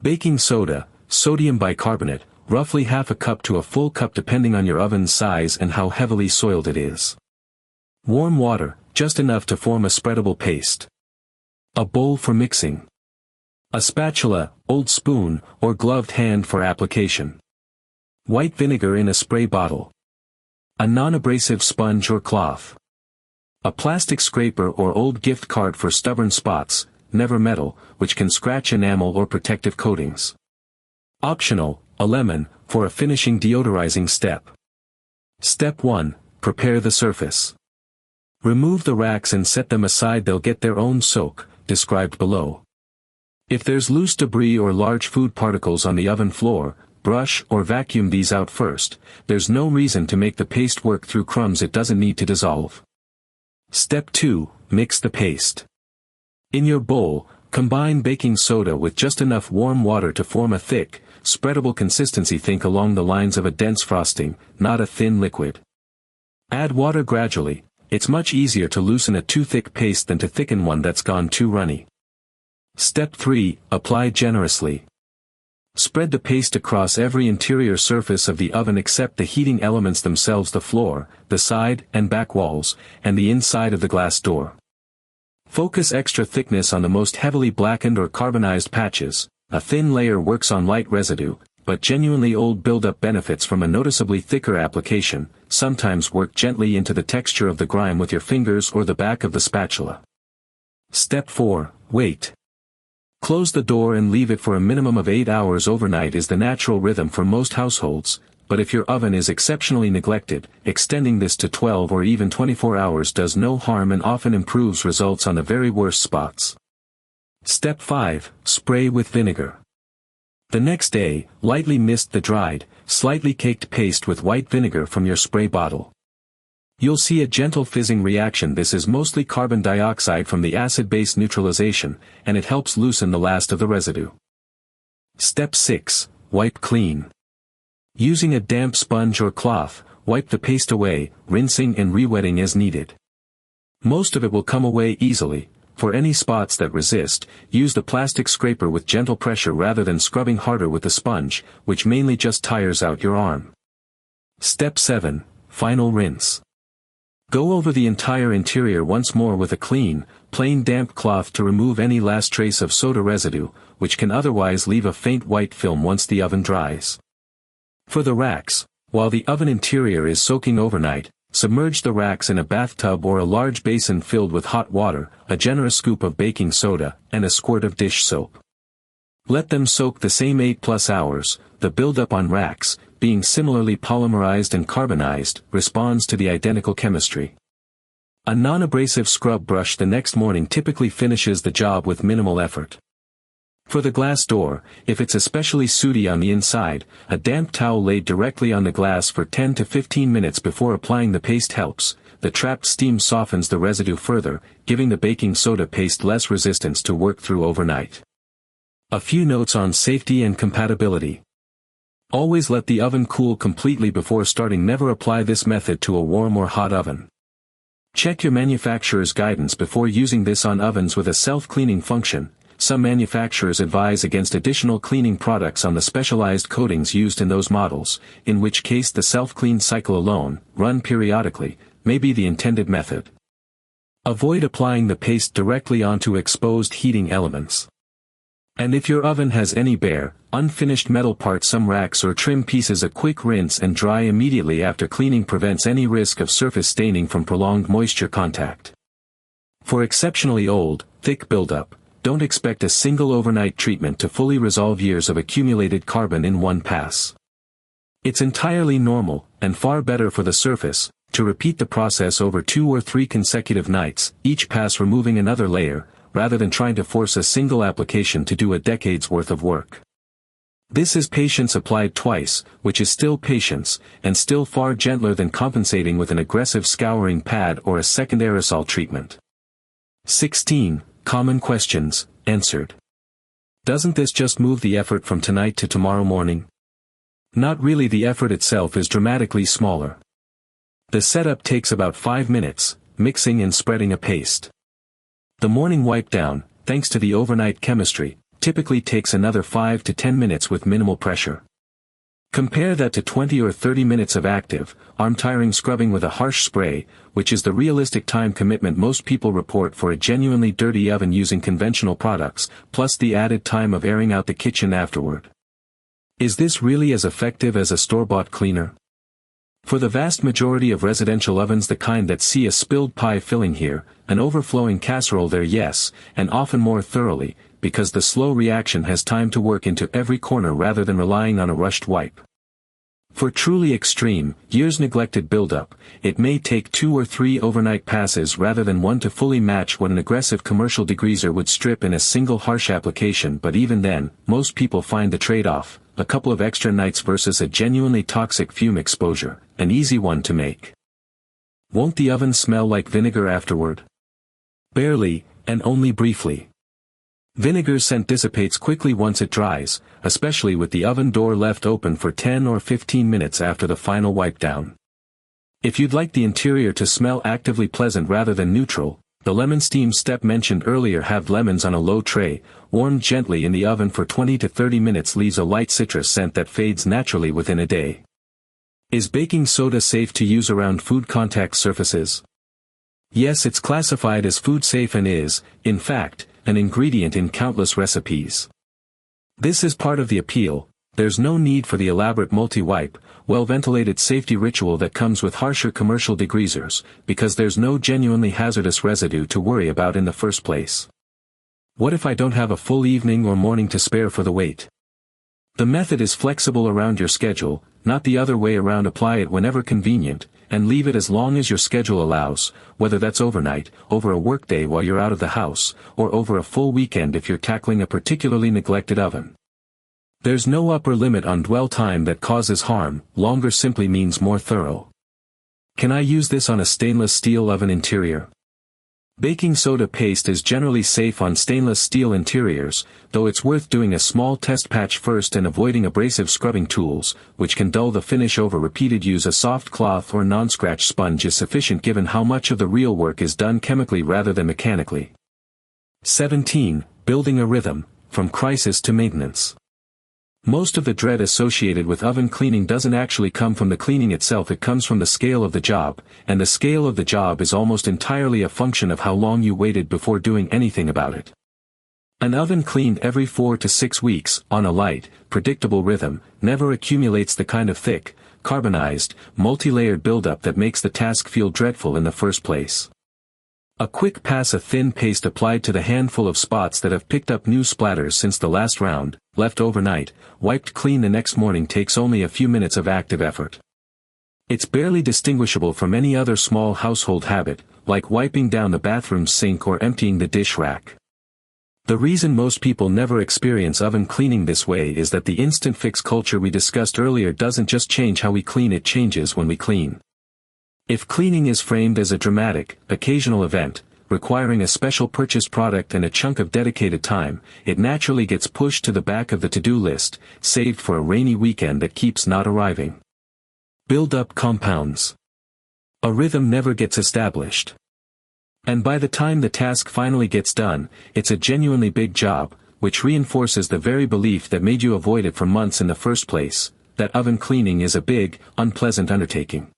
baking soda, sodium bicarbonate, roughly half a cup to a full cup depending on your oven's size and how heavily soiled it is. Warm water, just enough to form a spreadable paste. A bowl for mixing. A spatula, old spoon, or gloved hand for application. White vinegar in a spray bottle. A non-abrasive sponge or cloth. A plastic scraper or old gift card for stubborn spots, never metal, which can scratch enamel or protective coatings. Optional, a lemon, for a finishing deodorizing step. Step 1. Prepare the surface. Remove the racks and set them aside, they'll get their own soak, described below. If there's loose debris or large food particles on the oven floor, brush or vacuum these out first. There's no reason to make the paste work through crumbs it doesn't need to dissolve. Step 2. Mix the paste. In your bowl, combine baking soda with just enough warm water to form a thick, spreadable consistency. Think along the lines of a dense frosting, not a thin liquid. Add water gradually. It's much easier to loosen a too thick paste than to thicken one that's gone too runny. Step 3. Apply generously. Spread the paste across every interior surface of the oven except the heating elements themselves: the floor, the side and back walls, and the inside of the glass door. Focus extra thickness on the most heavily blackened or carbonized patches. A thin layer works on light residue, but genuinely old buildup benefits from a noticeably thicker application. Sometimes work gently into the texture of the grime with your fingers or the back of the spatula. Step 4. Wait. Close the door and leave it for a minimum of 8 hours. Overnight is the natural rhythm for most households, but if your oven is exceptionally neglected, extending this to 12 or even 24 hours does no harm and often improves results on the very worst spots. Step 5. Spray with vinegar. The next day, lightly mist the dried, slightly caked paste with white vinegar from your spray bottle. You'll see a gentle fizzing reaction. This is mostly carbon dioxide from the acid-base neutralization, and it helps loosen the last of the residue. Step 6. Wipe clean. Using a damp sponge or cloth, wipe the paste away, rinsing and re-wetting as needed. Most of it will come away easily, For any spots that resist, use the plastic scraper with gentle pressure rather than scrubbing harder with the sponge, which mainly just tires out your arm. Step 7. Final rinse. Go over the entire interior once more with a clean, plain damp cloth to remove any last trace of soda residue, which can otherwise leave a faint white film once the oven dries. For the racks, while the oven interior is soaking overnight, submerge the racks in a bathtub or a large basin filled with hot water, a generous scoop of baking soda, and a squirt of dish soap. Let them soak the same 8+ hours. The buildup on racks, being similarly polymerized and carbonized, responds to the identical chemistry. A non-abrasive scrub brush the next morning typically finishes the job with minimal effort. For the glass door, if it's especially sooty on the inside, a damp towel laid directly on the glass for 10 to 15 minutes before applying the paste helps. The trapped steam softens the residue further, giving the baking soda paste less resistance to work through overnight. A few notes on safety and compatibility. Always let the oven cool completely before starting. Never apply this method to a warm or hot oven. Check your manufacturer's guidance before using this on ovens with a self-cleaning function. Some manufacturers advise against additional cleaning products on the specialized coatings used in those models, in which case the self-clean cycle alone, run periodically, may be the intended method. Avoid applying the paste directly onto exposed heating elements. And if your oven has any bare, unfinished metal parts, some racks or trim pieces, a quick rinse and dry immediately after cleaning prevents any risk of surface staining from prolonged moisture contact. For exceptionally old, thick buildup, don't expect a single overnight treatment to fully resolve years of accumulated carbon in one pass. It's entirely normal, and far better for the surface, to repeat the process over 2 or 3 consecutive nights, each pass removing another layer, rather than trying to force a single application to do a decade's worth of work. This is patience applied twice, which is still patience, and still far gentler than compensating with an aggressive scouring pad or a second aerosol treatment. 16. Common questions, answered. Doesn't this just move the effort from tonight to tomorrow morning? Not really. The effort itself is dramatically smaller. The setup takes about 5 minutes, mixing and spreading a paste. The morning wipe down, thanks to the overnight chemistry, typically takes another 5 to 10 minutes with minimal pressure. Compare that to 20 or 30 minutes of active, arm-tiring scrubbing with a harsh spray, which is the realistic time commitment most people report for a genuinely dirty oven using conventional products, plus the added time of airing out the kitchen afterward. Is this really as effective as a store-bought cleaner? For the vast majority of residential ovens, the kind that see a spilled pie filling here, an overflowing casserole there, yes, and often more thoroughly, because the slow reaction has time to work into every corner rather than relying on a rushed wipe. For truly extreme, years neglected buildup, it may take 2 or 3 overnight passes rather than one to fully match what an aggressive commercial degreaser would strip in a single harsh application. But even then, most people find the trade-off, a couple of extra nights versus a genuinely toxic fume exposure, an easy one to make. Won't the oven smell like vinegar afterward? Barely, and only briefly. Vinegar scent dissipates quickly once it dries, especially with the oven door left open for 10 or 15 minutes after the final wipe down. If you'd like the interior to smell actively pleasant rather than neutral, the lemon steam step mentioned earlier. Have lemons on a low tray, warmed gently in the oven for 20 to 30 minutes, leaves a light citrus scent that fades naturally within a day. Is baking soda safe to use around food contact surfaces? Yes, it's classified as food safe and is, in fact, an ingredient in countless recipes. This is part of the appeal. There's no need for the elaborate multi-wipe, well-ventilated safety ritual that comes with harsher commercial degreasers, because there's no genuinely hazardous residue to worry about in the first place. What if I don't have a full evening or morning to spare for the wait? The method is flexible around your schedule, not the other way around. Apply it whenever convenient, and leave it as long as your schedule allows, whether that's overnight, over a workday while you're out of the house, or over a full weekend if you're tackling a particularly neglected oven. There's no upper limit on dwell time that causes harm. Longer simply means more thorough. Can I use this on a stainless steel oven interior? Baking soda paste is generally safe on stainless steel interiors, though it's worth doing a small test patch first and avoiding abrasive scrubbing tools, which can dull the finish over repeated use. A soft cloth or non-scratch sponge is sufficient given how much of the real work is done chemically rather than mechanically. 17. Building a rhythm, from crisis to maintenance. Most of the dread associated with oven cleaning doesn't actually come from the cleaning itself, it comes from the scale of the job, and the scale of the job is almost entirely a function of how long you waited before doing anything about it. An oven cleaned every 4 to 6 weeks, on a light, predictable rhythm, never accumulates the kind of thick, carbonized, multi-layered buildup that makes the task feel dreadful in the first place. A quick pass of thin paste applied to the handful of spots that have picked up new splatters since the last round, left overnight, wiped clean the next morning takes only a few minutes of active effort. It's barely distinguishable from any other small household habit, like wiping down the bathroom sink or emptying the dish rack. The reason most people never experience oven cleaning this way is that the instant fix culture we discussed earlier doesn't just change how we clean, it changes when we clean. If cleaning is framed as a dramatic, occasional event, requiring a special purchased product and a chunk of dedicated time, it naturally gets pushed to the back of the to-do list, saved for a rainy weekend that keeps not arriving. Build-up compounds. A rhythm never gets established. And by the time the task finally gets done, it's a genuinely big job, which reinforces the very belief that made you avoid it for months in the first place, that oven cleaning is a big, unpleasant undertaking.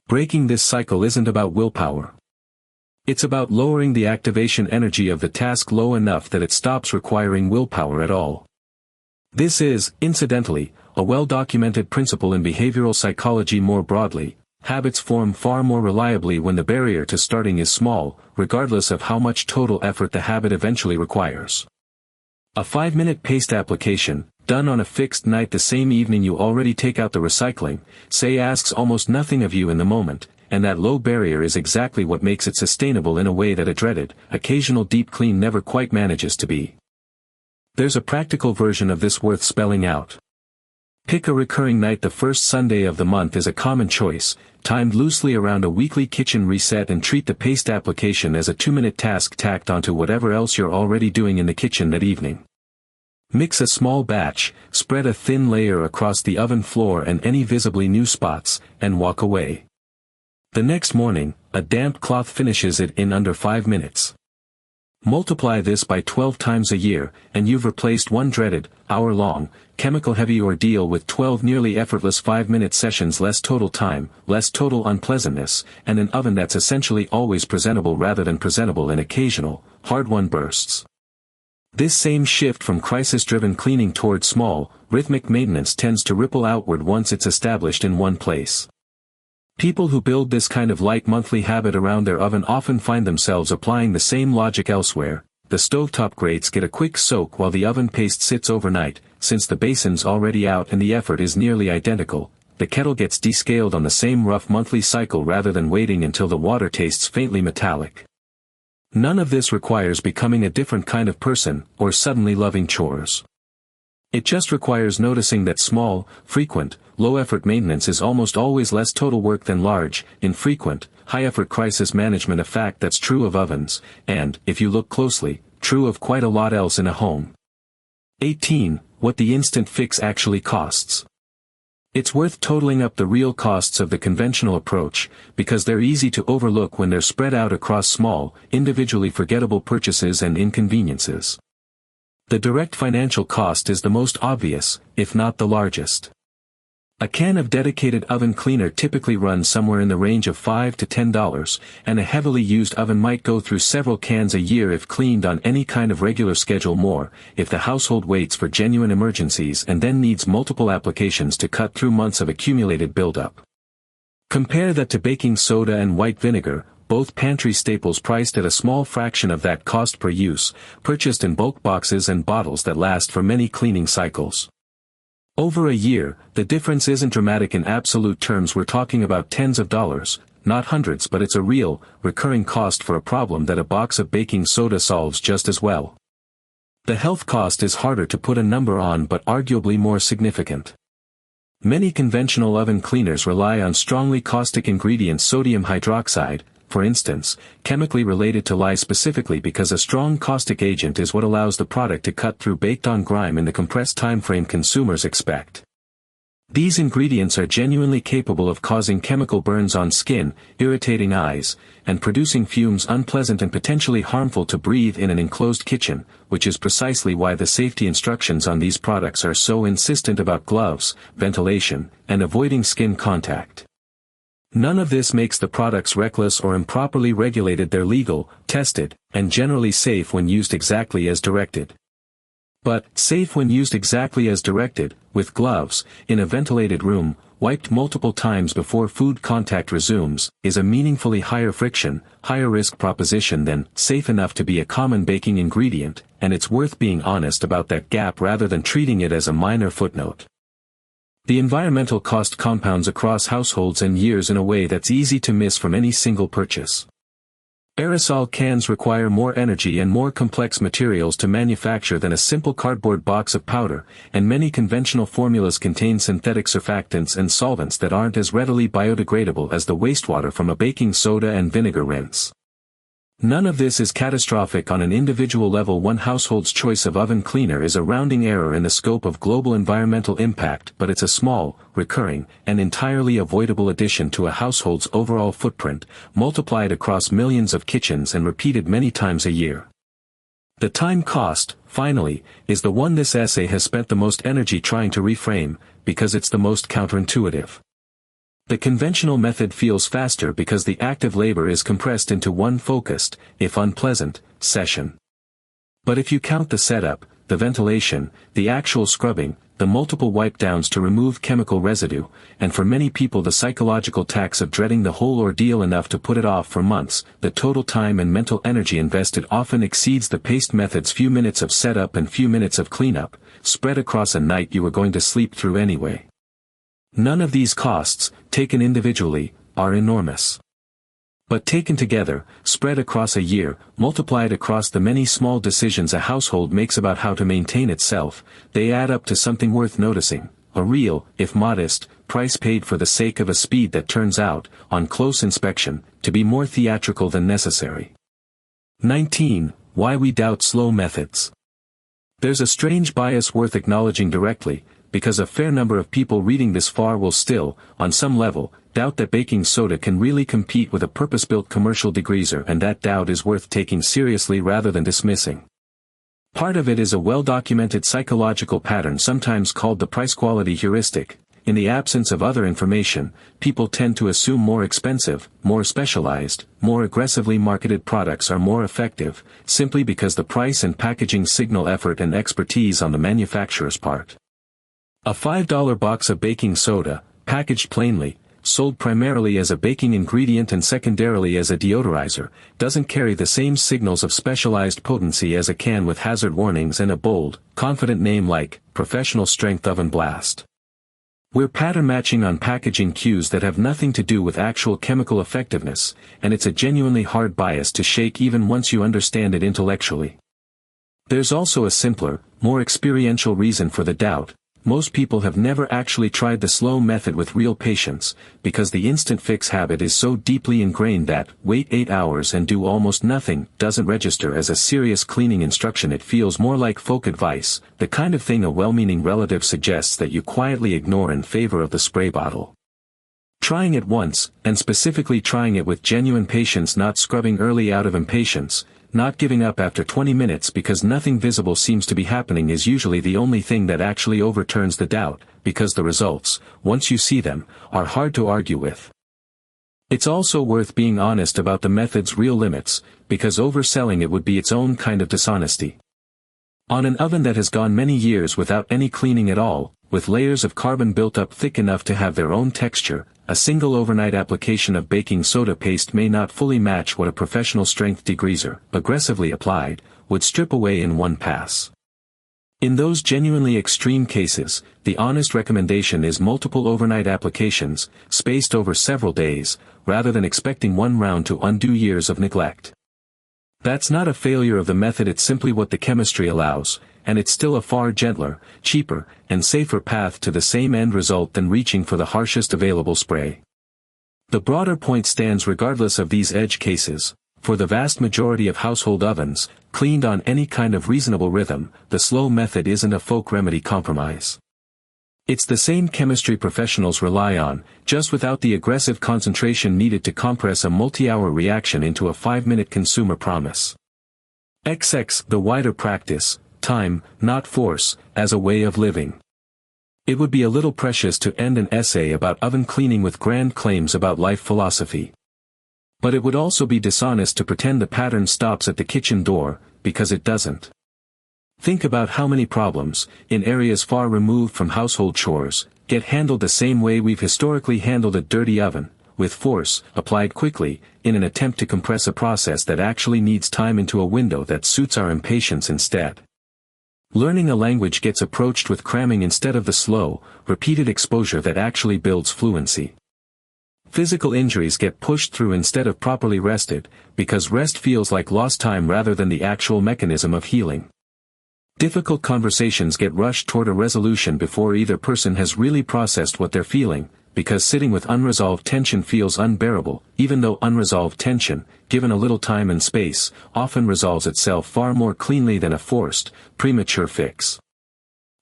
Breaking this cycle isn't about willpower. It's about lowering the activation energy of the task low enough that it stops requiring willpower at all. This is, incidentally, a well-documented principle in behavioral psychology more broadly. Habits form far more reliably when the barrier to starting is small, regardless of how much total effort the habit eventually requires. A 5-minute paste application, done on a fixed night the same evening you already take out the recycling, say asks almost nothing of you in the moment, and that low barrier is exactly what makes it sustainable in a way that a dreaded, occasional deep clean never quite manages to be. There's a practical version of this worth spelling out. Pick a recurring night. The first Sunday of the month is a common choice, timed loosely around a weekly kitchen reset, and treat the paste application as a 2-minute task tacked onto whatever else you're already doing in the kitchen that evening. Mix a small batch, spread a thin layer across the oven floor and any visibly new spots, and walk away. The next morning, a damp cloth finishes it in under 5 minutes. Multiply this by 12 times a year, and you've replaced one dreaded, hour-long, chemical-heavy ordeal with 12 nearly effortless 5-minute sessions, less total time, less total unpleasantness, and an oven that's essentially always presentable rather than presentable in occasional, hard-won bursts. This same shift from crisis-driven cleaning toward small, rhythmic maintenance tends to ripple outward once it's established in one place. People who build this kind of light monthly habit around their oven often find themselves applying the same logic elsewhere. The stovetop grates get a quick soak while the oven paste sits overnight, since the basin's already out and the effort is nearly identical. The kettle gets descaled on the same rough monthly cycle rather than waiting until the water tastes faintly metallic. None of this requires becoming a different kind of person, or suddenly loving chores. It just requires noticing that small, frequent, low-effort maintenance is almost always less total work than large, infrequent, high-effort crisis management. A fact that's true of ovens, and, if you look closely, true of quite a lot else in a home. 18. What the instant fix actually costs. It's worth totaling up the real costs of the conventional approach, because they're easy to overlook when they're spread out across small, individually forgettable purchases and inconveniences. The direct financial cost is the most obvious, if not the largest. A can of dedicated oven cleaner typically runs somewhere in the range of $5 to $10, and a heavily used oven might go through several cans a year if cleaned on any kind of regular schedule, more if the household waits for genuine emergencies and then needs multiple applications to cut through months of accumulated buildup. Compare that to baking soda and white vinegar, both pantry staples priced at a small fraction of that cost per use, purchased in bulk boxes and bottles that last for many cleaning cycles. Over a year, the difference isn't dramatic in absolute terms. We're talking about tens of dollars, not hundreds, but it's a real, recurring cost for a problem that a box of baking soda solves just as well. The health cost is harder to put a number on but arguably more significant. Many conventional oven cleaners rely on strongly caustic ingredients, sodium hydroxide, for instance, chemically related to lye specifically because a strong caustic agent is what allows the product to cut through baked-on grime in the compressed time frame consumers expect. These ingredients are genuinely capable of causing chemical burns on skin, irritating eyes, and producing fumes unpleasant and potentially harmful to breathe in an enclosed kitchen, which is precisely why the safety instructions on these products are so insistent about gloves, ventilation, and avoiding skin contact. None of this makes the products reckless or improperly regulated. They're legal, tested, and generally safe when used exactly as directed. But, safe when used exactly as directed, with gloves, in a ventilated room, wiped multiple times before food contact resumes, is a meaningfully higher friction, higher risk proposition than safe enough to be a common baking ingredient, and it's worth being honest about that gap rather than treating it as a minor footnote. The environmental cost compounds across households and years in a way that's easy to miss from any single purchase. Aerosol cans require more energy and more complex materials to manufacture than a simple cardboard box of powder, and many conventional formulas contain synthetic surfactants and solvents that aren't as readily biodegradable as the wastewater from a baking soda and vinegar rinse. None of this is catastrophic on an individual level. One household's choice of oven cleaner is a rounding error in the scope of global environmental impact, but it's a small, recurring, and entirely avoidable addition to a household's overall footprint, multiplied across millions of kitchens and repeated many times a year. The time cost, finally, is the one this essay has spent the most energy trying to reframe, because it's the most counterintuitive. The conventional method feels faster because the active labor is compressed into one focused, if unpleasant, session. But if you count the setup, the ventilation, the actual scrubbing, the multiple wipe-downs to remove chemical residue, and for many people the psychological tax of dreading the whole ordeal enough to put it off for months, the total time and mental energy invested often exceeds the paced method's few minutes of setup and few minutes of cleanup, spread across a night you were going to sleep through anyway. None of these costs, taken individually, are enormous. But taken together, spread across a year, multiplied across the many small decisions a household makes about how to maintain itself, they add up to something worth noticing, a real, if modest, price paid for the sake of a speed that turns out, on close inspection, to be more theatrical than necessary. 19. Why we doubt slow methods. There's a strange bias worth acknowledging directly, because a fair number of people reading this far will still, on some level, doubt that baking soda can really compete with a purpose-built commercial degreaser, and that doubt is worth taking seriously rather than dismissing. Part of it is a well-documented psychological pattern sometimes called the price-quality heuristic. In the absence of other information, people tend to assume more expensive, more specialized, more aggressively marketed products are more effective, simply because the price and packaging signal effort and expertise on the manufacturer's part. A $5 box of baking soda, packaged plainly, sold primarily as a baking ingredient and secondarily as a deodorizer, doesn't carry the same signals of specialized potency as a can with hazard warnings and a bold, confident name like Professional Strength Oven Blast. We're pattern matching on packaging cues that have nothing to do with actual chemical effectiveness, and it's a genuinely hard bias to shake even once you understand it intellectually. There's also a simpler, more experiential reason for the doubt. Most people have never actually tried the slow method with real patience, because the instant fix habit is so deeply ingrained that, wait 8 hours and do almost nothing, doesn't register as a serious cleaning instruction. It feels more like folk advice, the kind of thing a well-meaning relative suggests that you quietly ignore in favor of the spray bottle. Trying it once, and specifically trying it with genuine patience, not scrubbing early out of impatience, not giving up after 20 minutes because nothing visible seems to be happening, is usually the only thing that actually overturns the doubt, because the results, once you see them, are hard to argue with. It's also worth being honest about the method's real limits, because overselling it would be its own kind of dishonesty. On an oven that has gone many years without any cleaning at all, with layers of carbon built up thick enough to have their own texture, a single overnight application of baking soda paste may not fully match what a professional strength degreaser, aggressively applied, would strip away in one pass. In those genuinely extreme cases, the honest recommendation is multiple overnight applications, spaced over several days, rather than expecting one round to undo years of neglect. That's not a failure of the method, it's simply what the chemistry allows, and it's still a far gentler, cheaper, and safer path to the same end result than reaching for the harshest available spray. The broader point stands regardless of these edge cases. For the vast majority of household ovens, cleaned on any kind of reasonable rhythm, the slow method isn't a folk remedy compromise. It's the same chemistry professionals rely on, just without the aggressive concentration needed to compress a multi-hour reaction into a 5-minute consumer promise. XX, the wider practice, time, not force, as a way of living. It would be a little precious to end an essay about oven cleaning with grand claims about life philosophy. But it would also be dishonest to pretend the pattern stops at the kitchen door, because it doesn't. Think about how many problems, in areas far removed from household chores, get handled the same way we've historically handled a dirty oven, with force, applied quickly, in an attempt to compress a process that actually needs time into a window that suits our impatience instead. Learning a language gets approached with cramming instead of the slow, repeated exposure that actually builds fluency. Physical injuries get pushed through instead of properly rested, because rest feels like lost time rather than the actual mechanism of healing. Difficult conversations get rushed toward a resolution before either person has really processed what they're feeling, because sitting with unresolved tension feels unbearable, even though unresolved tension, given a little time and space, often resolves itself far more cleanly than a forced, premature fix.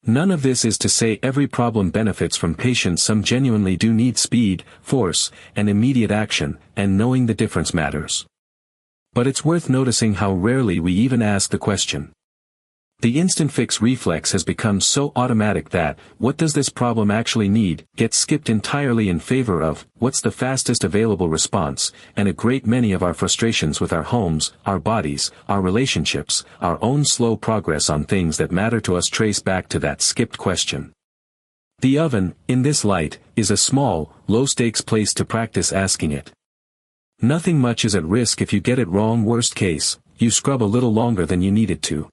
None of this is to say every problem benefits from patience. Some genuinely do need speed, force, and immediate action, and knowing the difference matters. But it's worth noticing how rarely we even ask the question. The instant fix reflex has become so automatic that, what does this problem actually need, gets skipped entirely in favor of, what's the fastest available response, and a great many of our frustrations with our homes, our bodies, our relationships, our own slow progress on things that matter to us trace back to that skipped question. The oven, in this light, is a small, low-stakes place to practice asking it. Nothing much is at risk if you get it wrong. Worst case, you scrub a little longer than you needed to.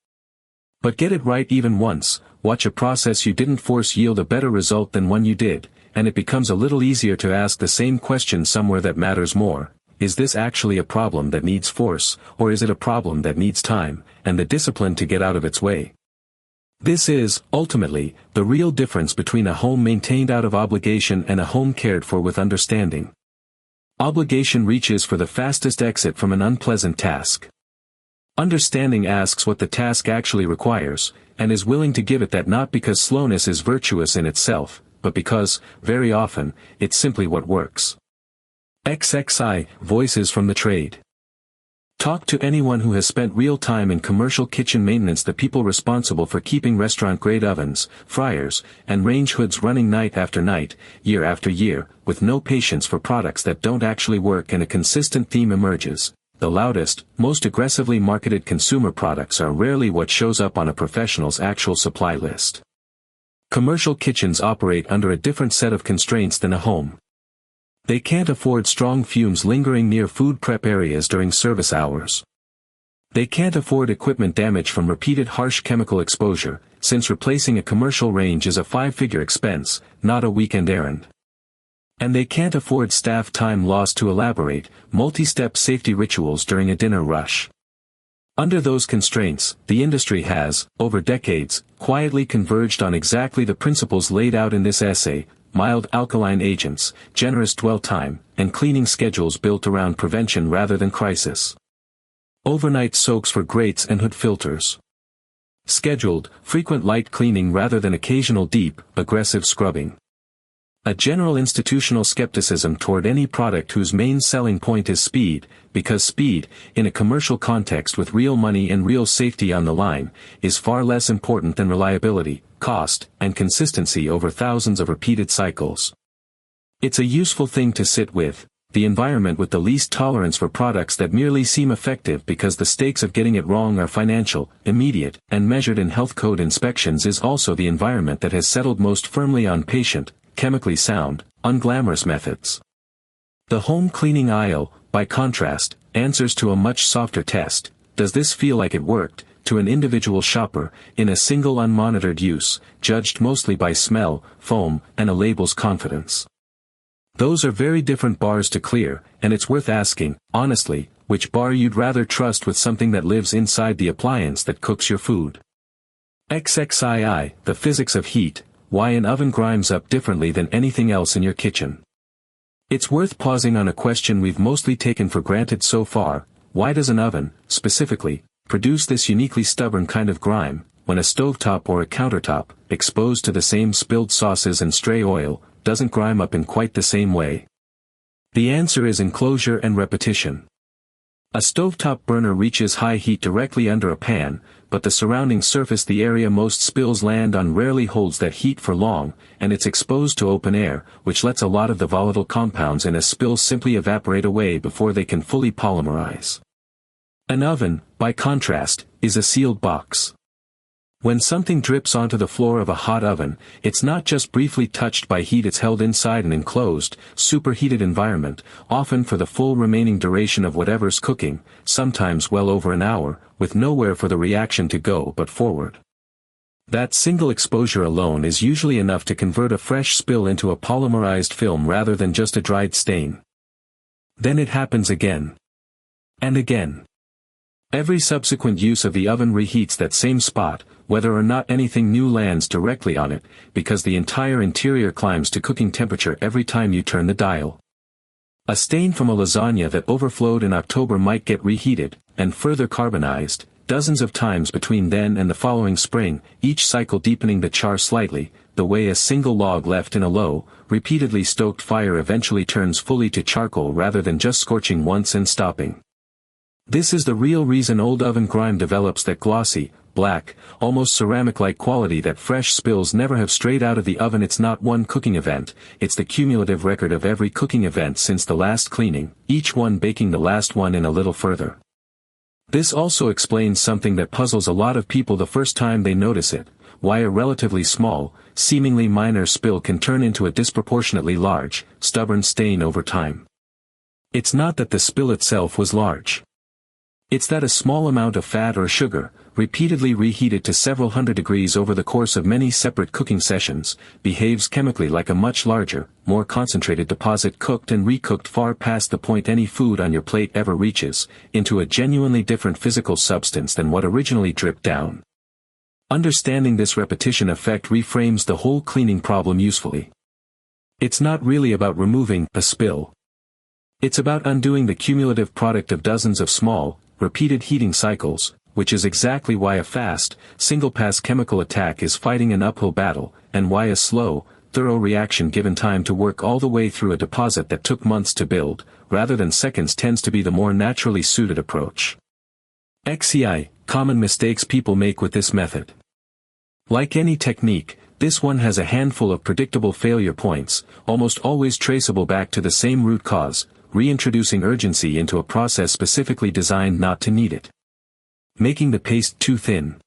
But get it right even once, watch a process you didn't force yield a better result than one you did, and it becomes a little easier to ask the same question somewhere that matters more. Is this actually a problem that needs force, or is it a problem that needs time, and the discipline to get out of its way? This is, ultimately, the real difference between a home maintained out of obligation and a home cared for with understanding. Obligation reaches for the fastest exit from an unpleasant task. Understanding asks what the task actually requires, and is willing to give it that, not because slowness is virtuous in itself, but because, very often, it's simply what works. XXI, voices from the trade. Talk to anyone who has spent real time in commercial kitchen maintenance. The people responsible for keeping restaurant-grade ovens, fryers, and range hoods running night after night, year after year, with no patience for products that don't actually work, and a consistent theme emerges. The loudest, most aggressively marketed consumer products are rarely what shows up on a professional's actual supply list. Commercial kitchens operate under a different set of constraints than a home. They can't afford strong fumes lingering near food prep areas during service hours. They can't afford equipment damage from repeated harsh chemical exposure, since replacing a commercial range is a 5-figure expense, not a weekend errand. And they can't afford staff time lost to elaborate, multi-step safety rituals during a dinner rush. Under those constraints, the industry has, over decades, quietly converged on exactly the principles laid out in this essay: mild alkaline agents, generous dwell time, and cleaning schedules built around prevention rather than crisis. Overnight soaks for grates and hood filters. Scheduled, frequent light cleaning rather than occasional deep, aggressive scrubbing. A general institutional skepticism toward any product whose main selling point is speed, because speed, in a commercial context with real money and real safety on the line, is far less important than reliability, cost, and consistency over thousands of repeated cycles. It's a useful thing to sit with, the environment with the least tolerance for products that merely seem effective because the stakes of getting it wrong are financial, immediate, and measured in health code inspections, is also the environment that has settled most firmly on patient, chemically sound, unglamorous methods. The home cleaning aisle, by contrast, answers to a much softer test: does this feel like it worked, to an individual shopper, in a single unmonitored use, judged mostly by smell, foam, and a label's confidence. Those are very different bars to clear, and it's worth asking, honestly, which bar you'd rather trust with something that lives inside the appliance that cooks your food. XXII, the physics of heat, why an oven grinds up differently than anything else in your kitchen. It's worth pausing on a question we've mostly taken for granted so far: why does an oven, specifically, produce this uniquely stubborn kind of grime, when a stovetop or a countertop, exposed to the same spilled sauces and stray oil, doesn't grime up in quite the same way? The answer is enclosure and repetition. A stovetop burner reaches high heat directly under a pan, but the surrounding surface, the area most spills land on, rarely holds that heat for long, and it's exposed to open air, which lets a lot of the volatile compounds in a spill simply evaporate away before they can fully polymerize. An oven, by contrast, is a sealed box. When something drips onto the floor of a hot oven, it's not just briefly touched by heat, it's held inside an enclosed, superheated environment, often for the full remaining duration of whatever's cooking, sometimes well over an hour, with nowhere for the reaction to go but forward. That single exposure alone is usually enough to convert a fresh spill into a polymerized film rather than just a dried stain. Then it happens again. And again. Every subsequent use of the oven reheats that same spot, whether or not anything new lands directly on it, because the entire interior climbs to cooking temperature every time you turn the dial. A stain from a lasagna that overflowed in October might get reheated, and further carbonized, dozens of times between then and the following spring, each cycle deepening the char slightly, the way a single log left in a low, repeatedly stoked fire eventually turns fully to charcoal rather than just scorching once and stopping. This is the real reason old oven grime develops that glossy, black, almost ceramic-like quality that fresh spills never have strayed out of the oven. It's not one cooking event, it's the cumulative record of every cooking event since the last cleaning, each one baking the last one in a little further. This also explains something that puzzles a lot of people the first time they notice it: why a relatively small, seemingly minor spill can turn into a disproportionately large, stubborn stain over time. It's not that the spill itself was large. It's that a small amount of fat or sugar, repeatedly reheated to several hundred degrees over the course of many separate cooking sessions, behaves chemically like a much larger, more concentrated deposit, cooked and recooked far past the point any food on your plate ever reaches, into a genuinely different physical substance than what originally dripped down. Understanding this repetition effect reframes the whole cleaning problem usefully. It's not really about removing a spill. It's about undoing the cumulative product of dozens of small, repeated heating cycles, which is exactly why a fast, single-pass chemical attack is fighting an uphill battle, and why a slow, thorough reaction given time to work all the way through a deposit that took months to build, rather than seconds, tends to be the more naturally suited approach. XCI, common mistakes people make with this method. Like any technique, this one has a handful of predictable failure points, almost always traceable back to the same root cause: reintroducing urgency into a process specifically designed not to need it. Making the paste too thin.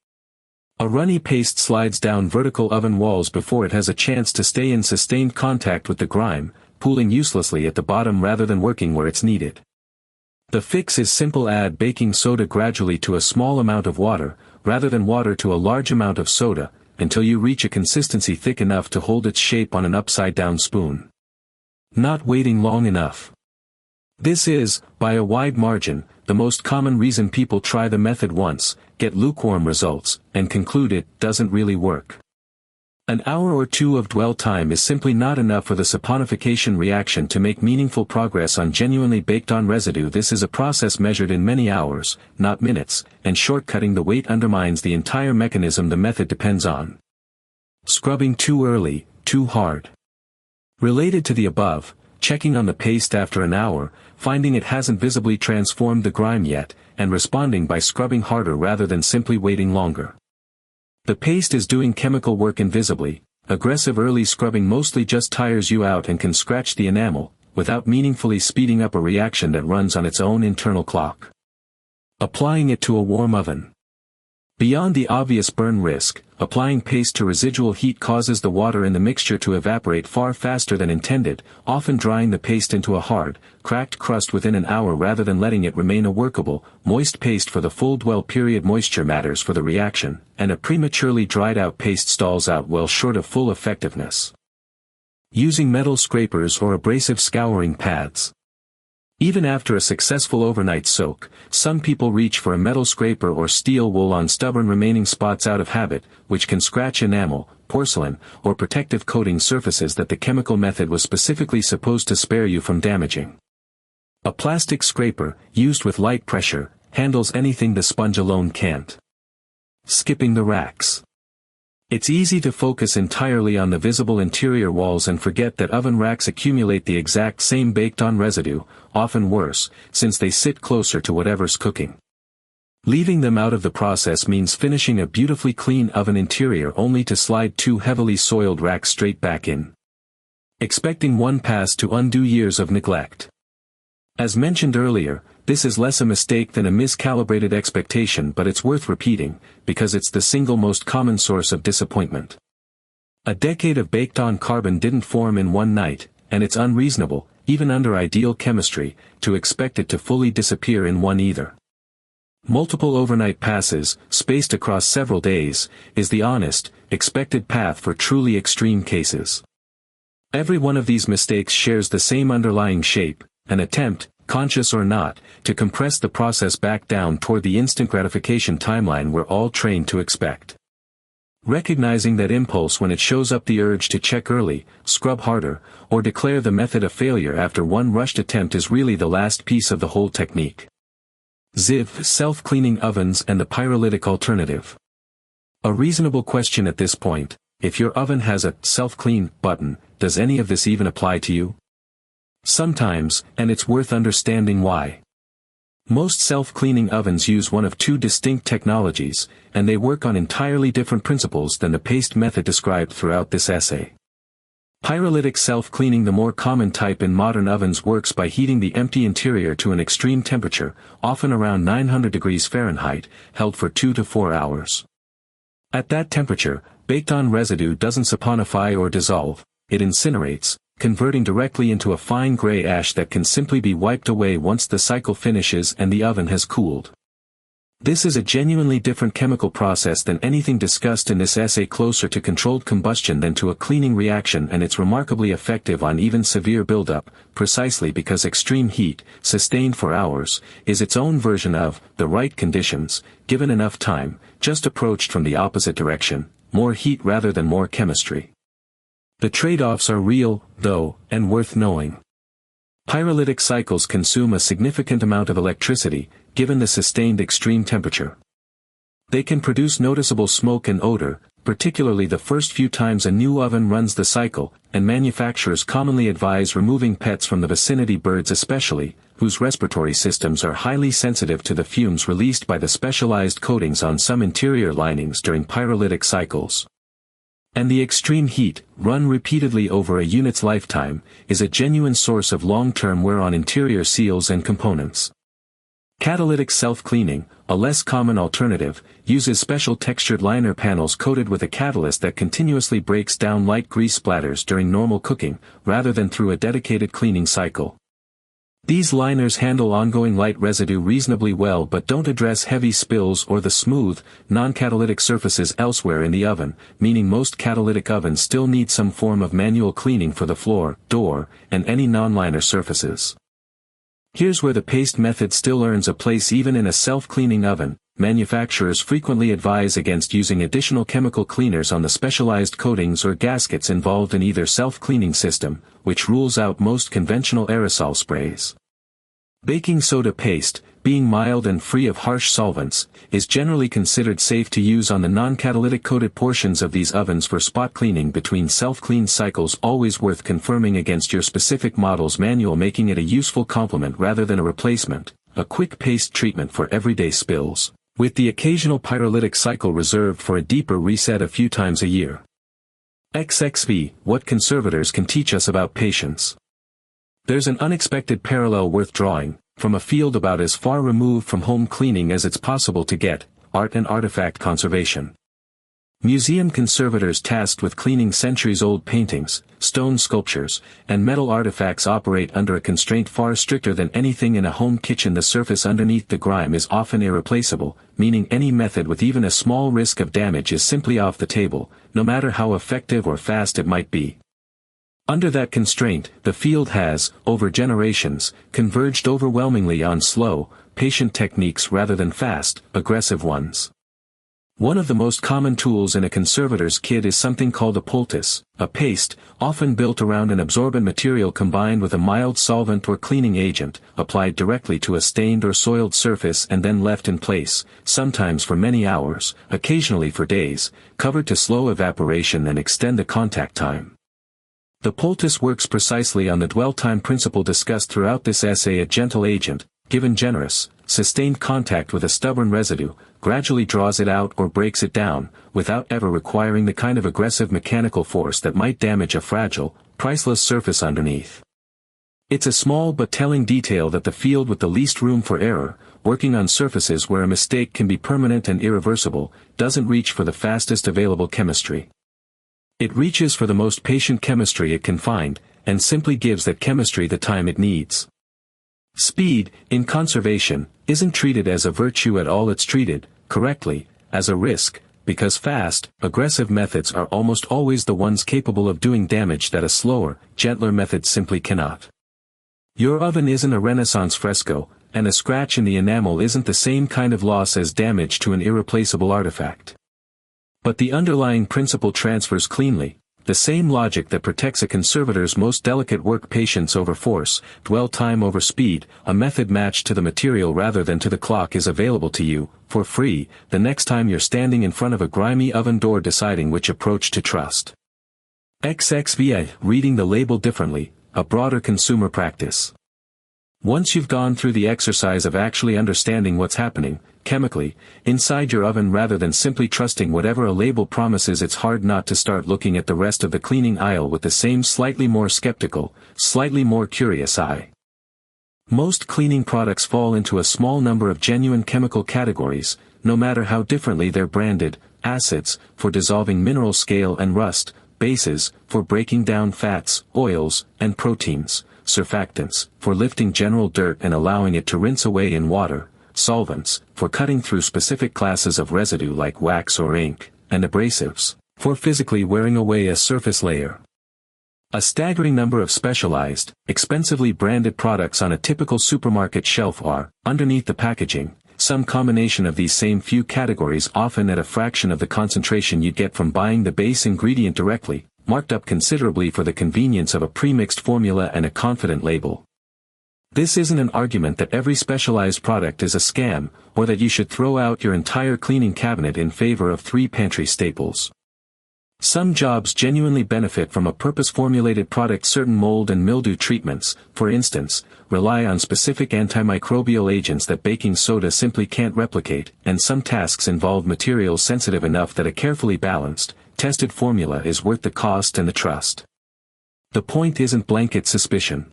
A runny paste slides down vertical oven walls before it has a chance to stay in sustained contact with the grime, pooling uselessly at the bottom rather than working where it's needed. The fix is simple: add baking soda gradually to a small amount of water, rather than water to a large amount of soda, until you reach a consistency thick enough to hold its shape on an upside-down spoon. Not waiting long enough. This is, by a wide margin, the most common reason people try the method once, get lukewarm results, and conclude it doesn't really work. An hour or two of dwell time is simply not enough for the saponification reaction to make meaningful progress on genuinely baked-on residue. This is a process measured in many hours, not minutes, and shortcutting the weight undermines the entire mechanism the method depends on. Scrubbing too early, too hard. Related to the above, checking on the paste after an hour, finding it hasn't visibly transformed the grime yet, and responding by scrubbing harder rather than simply waiting longer. The paste is doing chemical work invisibly. Aggressive early scrubbing mostly just tires you out and can scratch the enamel, without meaningfully speeding up a reaction that runs on its own internal clock. Applying it to a warm oven. Beyond the obvious burn risk, applying paste to residual heat causes the water in the mixture to evaporate far faster than intended, often drying the paste into a hard, cracked crust within an hour rather than letting it remain a workable, moist paste for the full dwell period. Moisture matters for the reaction, and a prematurely dried out paste stalls out well short of full effectiveness. Using metal scrapers or abrasive scouring pads. Even after a successful overnight soak, some people reach for a metal scraper or steel wool on stubborn remaining spots out of habit, which can scratch enamel, porcelain, or protective coating surfaces that the chemical method was specifically supposed to spare you from damaging. A plastic scraper, used with light pressure, handles anything the sponge alone can't. Skipping the racks. It's easy to focus entirely on the visible interior walls and forget that oven racks accumulate the exact same baked-on residue, often worse, since they sit closer to whatever's cooking. Leaving them out of the process means finishing a beautifully clean oven interior only to slide 2 heavily soiled racks straight back in. Expecting one pass to undo years of neglect. As mentioned earlier, this is less a mistake than a miscalibrated expectation, but it's worth repeating, because it's the single most common source of disappointment. A decade of baked-on carbon didn't form in one night, and it's unreasonable, even under ideal chemistry, to expect it to fully disappear in one either. Multiple overnight passes, spaced across several days, is the honest, expected path for truly extreme cases. Every one of these mistakes shares the same underlying shape, an attempt, conscious or not, to compress the process back down toward the instant gratification timeline we're all trained to expect. Recognizing that impulse when it shows up, the urge to check early, scrub harder, or declare the method a failure after one rushed attempt is really the last piece of the whole technique. ZIV, self-cleaning ovens and the pyrolytic alternative. A reasonable question at this point: if your oven has a self-clean button, does any of this even apply to you? Sometimes, and it's worth understanding why. Most self-cleaning ovens use one of two distinct technologies, and they work on entirely different principles than the paste method described throughout this essay. Pyrolytic self-cleaning, the more common type in modern ovens, works by heating the empty interior to an extreme temperature, often around 900 degrees Fahrenheit, held for 2 to 4 hours. At that temperature, baked-on residue doesn't saponify or dissolve, it incinerates, converting directly into a fine gray ash that can simply be wiped away once the cycle finishes and the oven has cooled. This is a genuinely different chemical process than anything discussed in this essay, closer to controlled combustion than to a cleaning reaction, and it's remarkably effective on even severe buildup, precisely because extreme heat, sustained for hours, is its own version of the right conditions, given enough time, just approached from the opposite direction, more heat rather than more chemistry. The trade-offs are real, though, and worth knowing. Pyrolytic cycles consume a significant amount of electricity, given the sustained extreme temperature. They can produce noticeable smoke and odor, particularly the first few times a new oven runs the cycle, and manufacturers commonly advise removing pets from the vicinity, birds especially, whose respiratory systems are highly sensitive to the fumes released by the specialized coatings on some interior linings during pyrolytic cycles. And the extreme heat, run repeatedly over a unit's lifetime, is a genuine source of long-term wear on interior seals and components. Catalytic self-cleaning, a less common alternative, uses special textured liner panels coated with a catalyst that continuously breaks down light grease splatters during normal cooking, rather than through a dedicated cleaning cycle. These liners handle ongoing light residue reasonably well but don't address heavy spills or the smooth, non-catalytic surfaces elsewhere in the oven, meaning most catalytic ovens still need some form of manual cleaning for the floor, door, and any non-liner surfaces. Here's where the paste method still earns a place even in a self-cleaning oven. Manufacturers frequently advise against using additional chemical cleaners on the specialized coatings or gaskets involved in either self-cleaning system, which rules out most conventional aerosol sprays. Baking soda paste, being mild and free of harsh solvents, is generally considered safe to use on the non-catalytic coated portions of these ovens for spot cleaning between self-clean cycles. Always worth confirming against your specific model's manual, making it a useful complement rather than a replacement, a quick paste treatment for everyday spills, with the occasional pyrolytic cycle reserved for a deeper reset a few times a year. XXV, what conservators can teach us about patience. There's an unexpected parallel worth drawing, from a field about as far removed from home cleaning as it's possible to get, art and artifact conservation. Museum conservators tasked with cleaning centuries-old paintings, stone sculptures, and metal artifacts operate under a constraint far stricter than anything in a home kitchen. The surface underneath the grime is often irreplaceable, meaning any method with even a small risk of damage is simply off the table, no matter how effective or fast it might be. Under that constraint, the field has, over generations, converged overwhelmingly on slow, patient techniques rather than fast, aggressive ones. One of the most common tools in a conservator's kit is something called a poultice, a paste, often built around an absorbent material combined with a mild solvent or cleaning agent, applied directly to a stained or soiled surface and then left in place, sometimes for many hours, occasionally for days, covered to slow evaporation and extend the contact time. The poultice works precisely on the dwell time principle discussed throughout this essay. A gentle agent, given generous, sustained contact with a stubborn residue, gradually draws it out or breaks it down, without ever requiring the kind of aggressive mechanical force that might damage a fragile, priceless surface underneath. It's a small but telling detail that the field with the least room for error, working on surfaces where a mistake can be permanent and irreversible, doesn't reach for the fastest available chemistry. It reaches for the most patient chemistry it can find, and simply gives that chemistry the time it needs. Speed, in conservation, isn't treated as a virtue at all. It's treated, correctly, as a risk, because fast, aggressive methods are almost always the ones capable of doing damage that a slower, gentler method simply cannot. Your oven isn't a Renaissance fresco, and a scratch in the enamel isn't the same kind of loss as damage to an irreplaceable artifact. But the underlying principle transfers cleanly, the same logic that protects a conservator's most delicate work: patience over force, dwell time over speed. A method matched to the material rather than to the clock is available to you, for free, the next time you're standing in front of a grimy oven door deciding which approach to trust. XXVA, reading the label differently, a broader consumer practice. Once you've gone through the exercise of actually understanding what's happening, chemically, inside your oven rather than simply trusting whatever a label promises, it's hard not to start looking at the rest of the cleaning aisle with the same slightly more skeptical, slightly more curious eye. Most cleaning products fall into a small number of genuine chemical categories, no matter how differently they're branded: acids, for dissolving mineral scale and rust; bases, for breaking down fats, oils, and proteins; surfactants, for lifting general dirt and allowing it to rinse away in water; solvents, for cutting through specific classes of residue like wax or ink; and abrasives, for physically wearing away a surface layer. A staggering number of specialized, expensively branded products on a typical supermarket shelf are, underneath the packaging, some combination of these same few categories, often at a fraction of the concentration you'd get from buying the base ingredient directly, marked up considerably for the convenience of a pre-mixed formula and a confident label. This isn't an argument that every specialized product is a scam, or that you should throw out your entire cleaning cabinet in favor of 3 pantry staples. Some jobs genuinely benefit from a purpose-formulated product. Certain mold and mildew treatments, for instance, rely on specific antimicrobial agents that baking soda simply can't replicate, and some tasks involve materials sensitive enough that a carefully balanced, tested formula is worth the cost and the trust. The point isn't blanket suspicion.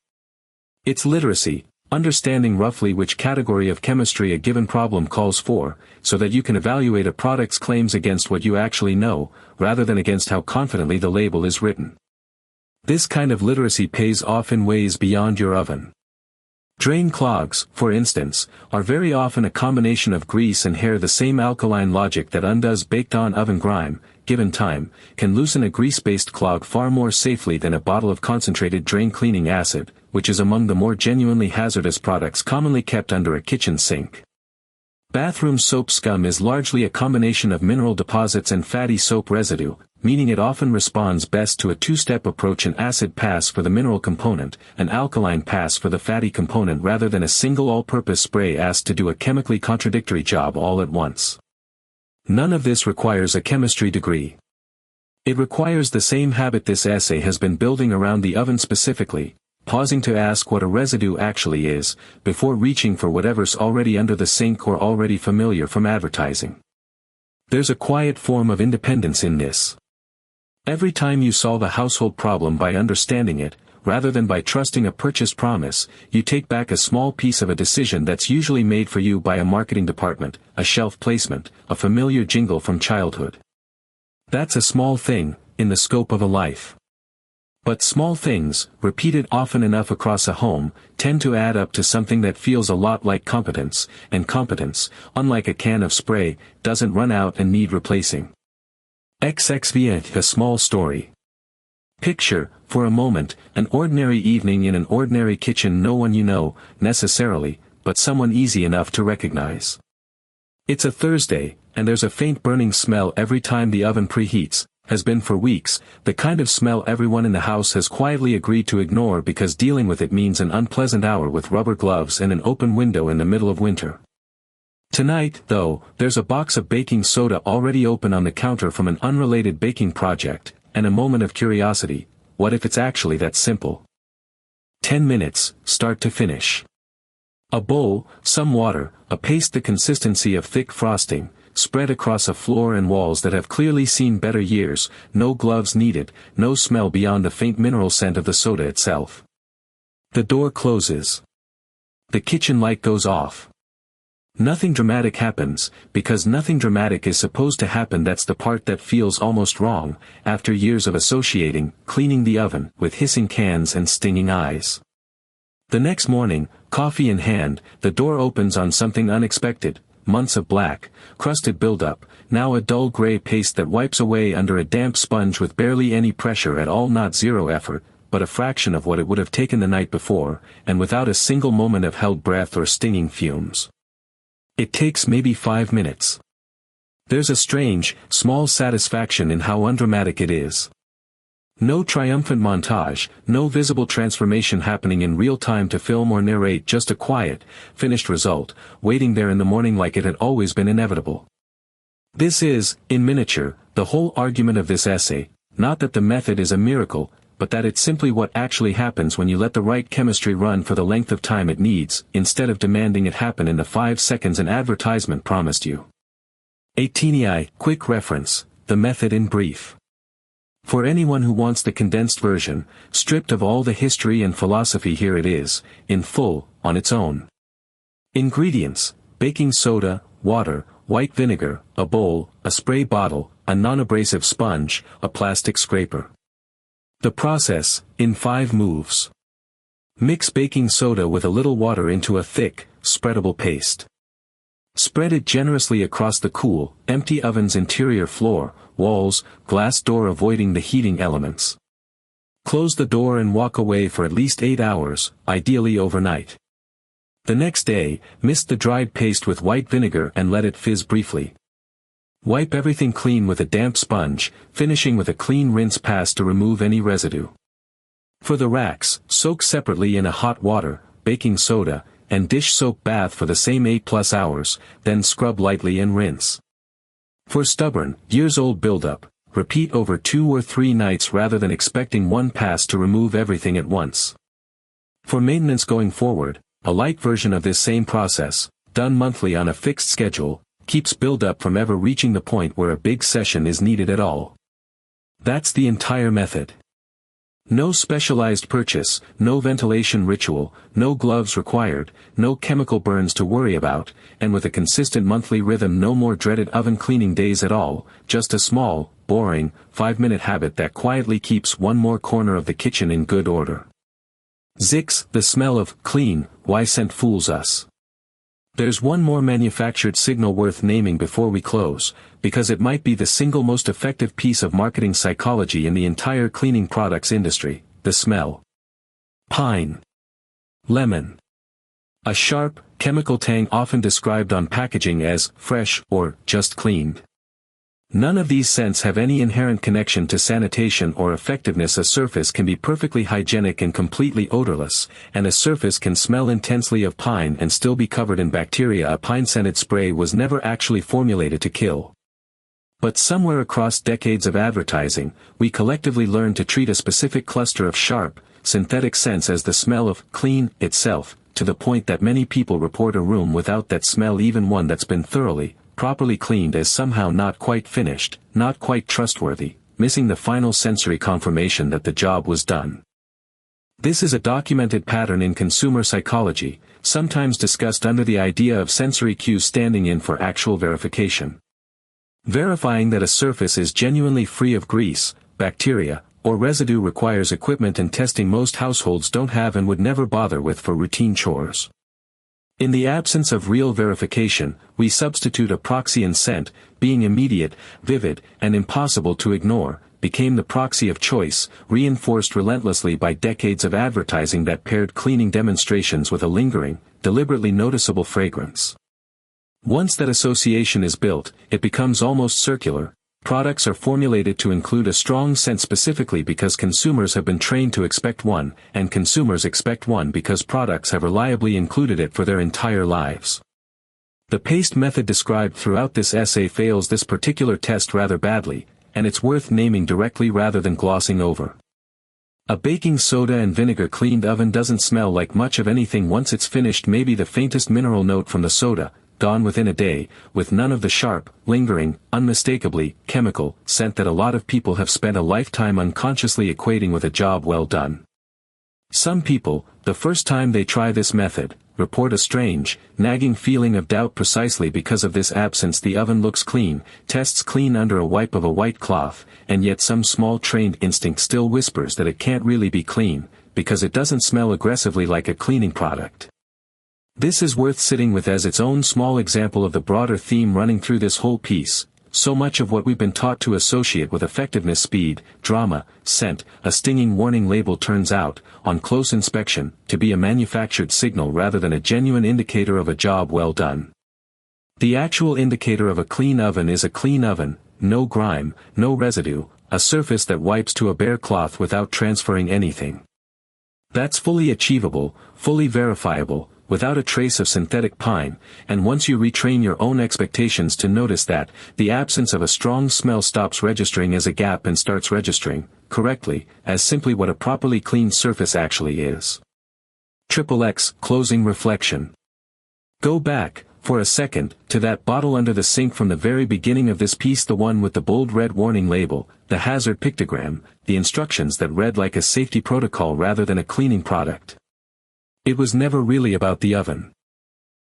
It's literacy, understanding roughly which category of chemistry a given problem calls for, so that you can evaluate a product's claims against what you actually know, rather than against how confidently the label is written. This kind of literacy pays off in ways beyond your oven. Drain clogs, for instance, are very often a combination of grease and hair. The same alkaline logic that undoes baked-on oven grime, given time, can loosen a grease-based clog far more safely than a bottle of concentrated drain cleaning acid, which is among the more genuinely hazardous products commonly kept under a kitchen sink. Bathroom soap scum is largely a combination of mineral deposits and fatty soap residue, meaning it often responds best to a 2-step approach: an acid pass for the mineral component, an alkaline pass for the fatty component, rather than a single all-purpose spray asked to do a chemically contradictory job all at once. None of this requires a chemistry degree. It requires the same habit this essay has been building around the oven specifically: pausing to ask what a residue actually is, before reaching for whatever's already under the sink or already familiar from advertising. There's a quiet form of independence in this. Every time you solve a household problem by understanding it, rather than by trusting a purchase promise, you take back a small piece of a decision that's usually made for you by a marketing department, a shelf placement, a familiar jingle from childhood. That's a small thing, in the scope of a life. But small things, repeated often enough across a home, tend to add up to something that feels a lot like competence, and competence, unlike a can of spray, doesn't run out and need replacing. XXVA, a small story. Picture, for a moment, an ordinary evening in an ordinary kitchen. No one you know, necessarily, but someone easy enough to recognize. It's a Thursday, and there's a faint burning smell every time the oven preheats, has been for weeks, the kind of smell everyone in the house has quietly agreed to ignore because dealing with it means an unpleasant hour with rubber gloves and an open window in the middle of winter. Tonight, though, there's a box of baking soda already open on the counter from an unrelated baking project, and a moment of curiosity: what if it's actually that simple? 10 minutes, start to finish. A bowl, some water, a paste the consistency of thick frosting, spread across a floor and walls that have clearly seen better years, no gloves needed, no smell beyond the faint mineral scent of the soda itself. The door closes. The kitchen light goes off. Nothing dramatic happens, because nothing dramatic is supposed to happen. That's the part that feels almost wrong, after years of associating, cleaning the oven, with hissing cans and stinging eyes. The next morning, coffee in hand, the door opens on something unexpected: months of black, crusted buildup, now a dull gray paste that wipes away under a damp sponge with barely any pressure at all, not zero effort, but a fraction of what it would have taken the night before, and without a single moment of held breath or stinging fumes. It takes maybe 5 minutes. There's a strange, small satisfaction in how undramatic it is. No triumphant montage, no visible transformation happening in real time to film or narrate, just a quiet, finished result, waiting there in the morning like it had always been inevitable. This is, in miniature, the whole argument of this essay, not that the method is a miracle, but that it's simply what actually happens when you let the right chemistry run for the length of time it needs, instead of demanding it happen in the 5 seconds an advertisement promised you. A teeny quick reference: the method in brief. For anyone who wants the condensed version, stripped of all the history and philosophy, here it is, in full, on its own. Ingredients: baking soda, water, white vinegar, a bowl, a spray bottle, a non-abrasive sponge, a plastic scraper. The process, in 5 moves. Mix baking soda with a little water into a thick, spreadable paste. Spread it generously across the cool, empty oven's interior floor, walls, glass door avoiding the heating elements. Close the door and walk away for at least 8 hours, ideally overnight. The next day, mist the dried paste with white vinegar and let it fizz briefly. Wipe everything clean with a damp sponge, finishing with a clean rinse pass to remove any residue. For the racks, soak separately in a hot water, baking soda, and dish soap bath for the same 8+ hours, then scrub lightly and rinse. For stubborn, years-old buildup, repeat over 2 or 3 nights rather than expecting one pass to remove everything at once. For maintenance going forward, a light version of this same process, done monthly on a fixed schedule, keeps buildup from ever reaching the point where a big session is needed at all. That's the entire method. No specialized purchase, no ventilation ritual, no gloves required, no chemical burns to worry about, and with a consistent monthly rhythm, no more dreaded oven cleaning days at all, just a small, boring, 5-minute habit that quietly keeps one more corner of the kitchen in good order. Zix, the smell of clean, why scent fools us. There's one more manufactured signal worth naming before we close, because it might be the single most effective piece of marketing psychology in the entire cleaning products industry: the smell. Pine. Lemon. A sharp, chemical tang often described on packaging as fresh or just cleaned. None of these scents have any inherent connection to sanitation or effectiveness. A surface can be perfectly hygienic and completely odorless, and a surface can smell intensely of pine and still be covered in bacteria. A pine-scented spray was never actually formulated to kill. But somewhere across decades of advertising, we collectively learned to treat a specific cluster of sharp, synthetic scents as the smell of clean itself, to the point that many people report a room without that smell, even one that's been thoroughly, properly cleaned, as somehow not quite finished, not quite trustworthy, missing the final sensory confirmation that the job was done. This is a documented pattern in consumer psychology, sometimes discussed under the idea of sensory cues standing in for actual verification. Verifying that a surface is genuinely free of grease, bacteria, or residue requires equipment and testing most households don't have and would never bother with for routine chores. In the absence of real verification, we substitute a proxy, and scent, being immediate, vivid, and impossible to ignore, became the proxy of choice, reinforced relentlessly by decades of advertising that paired cleaning demonstrations with a lingering, deliberately noticeable fragrance. Once that association is built, it becomes almost circular. Products are formulated to include a strong scent specifically because consumers have been trained to expect one, and consumers expect one because products have reliably included it for their entire lives. The paste method described throughout this essay fails this particular test rather badly, and it's worth naming directly rather than glossing over. A baking soda and vinegar cleaned oven doesn't smell like much of anything once it's finished, maybe the faintest mineral note from the soda, gone within a day, with none of the sharp, lingering, unmistakably, chemical, scent that a lot of people have spent a lifetime unconsciously equating with a job well done. Some people, the first time they try this method, report a strange, nagging feeling of doubt precisely because of this absence. The oven looks clean, tests clean under a wipe of a white cloth, and yet some small trained instinct still whispers that it can't really be clean, because it doesn't smell aggressively like a cleaning product. This is worth sitting with as its own small example of the broader theme running through this whole piece. So much of what we've been taught to associate with effectiveness, speed, drama, scent, a stinging warning label turns out, on close inspection, to be a manufactured signal rather than a genuine indicator of a job well done. The actual indicator of a clean oven is a clean oven, no grime, no residue, a surface that wipes to a bare cloth without transferring anything. That's fully achievable, fully verifiable, without a trace of synthetic pine, and once you retrain your own expectations to notice that, the absence of a strong smell stops registering as a gap and starts registering, correctly, as simply what a properly cleaned surface actually is. XXX, closing reflection. Go back, for a second, to that bottle under the sink from the very beginning of this piece, the one with the bold red warning label, the hazard pictogram, the instructions that read like a safety protocol rather than a cleaning product. It was never really about the oven.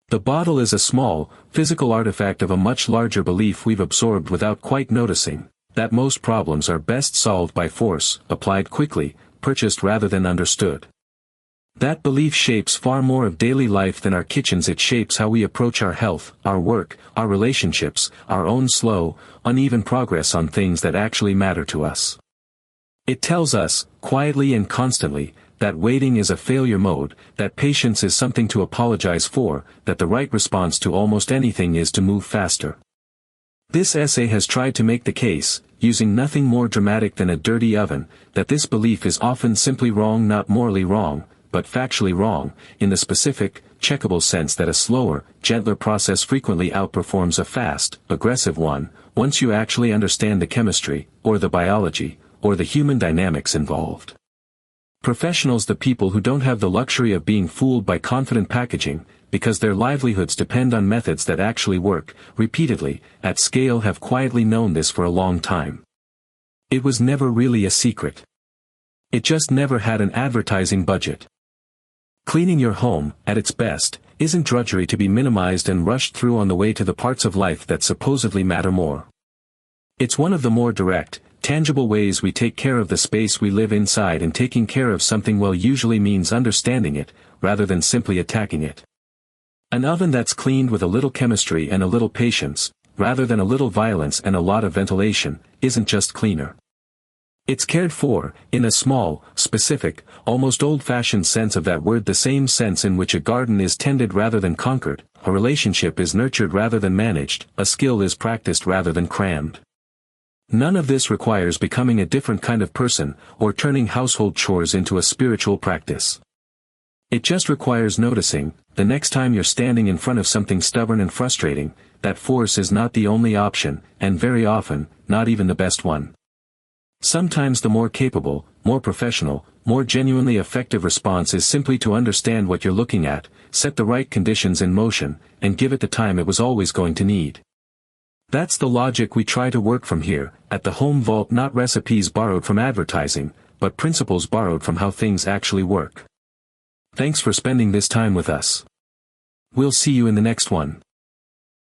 The bottle is a small, physical artifact of a much larger belief we've absorbed without quite noticing, that most problems are best solved by force, applied quickly, purchased rather than understood. That belief shapes far more of daily life than our kitchens. It shapes how we approach our health, our work, our relationships, our own slow, uneven progress on things that actually matter to us. It tells us, quietly and constantly, that waiting is a failure mode, that patience is something to apologize for, that the right response to almost anything is to move faster. This essay has tried to make the case, using nothing more dramatic than a dirty oven, that this belief is often simply wrong, not morally wrong, but factually wrong, in the specific, checkable sense that a slower, gentler process frequently outperforms a fast, aggressive one, once you actually understand the chemistry, or the biology, or the human dynamics involved. Professionals, the people who don't have the luxury of being fooled by confident packaging, because their livelihoods depend on methods that actually work, repeatedly, at scale, have quietly known this for a long time. It was never really a secret. It just never had an advertising budget. Cleaning your home, at its best, isn't drudgery to be minimized and rushed through on the way to the parts of life that supposedly matter more. It's one of the more direct, tangible ways we take care of the space we live inside, and taking care of something well usually means understanding it, rather than simply attacking it. An oven that's cleaned with a little chemistry and a little patience, rather than a little violence and a lot of ventilation, isn't just cleaner. It's cared for, in a small, specific, almost old-fashioned sense of that word, the same sense in which a garden is tended rather than conquered, a relationship is nurtured rather than managed, a skill is practiced rather than crammed. None of this requires becoming a different kind of person, or turning household chores into a spiritual practice. It just requires noticing, the next time you're standing in front of something stubborn and frustrating, that force is not the only option, and very often, not even the best one. Sometimes the more capable, more professional, more genuinely effective response is simply to understand what you're looking at, set the right conditions in motion, and give it the time it was always going to need. That's the logic we try to work from here, at the Home Vault. Not recipes borrowed from advertising, but principles borrowed from how things actually work. Thanks for spending this time with us. We'll see you in the next one.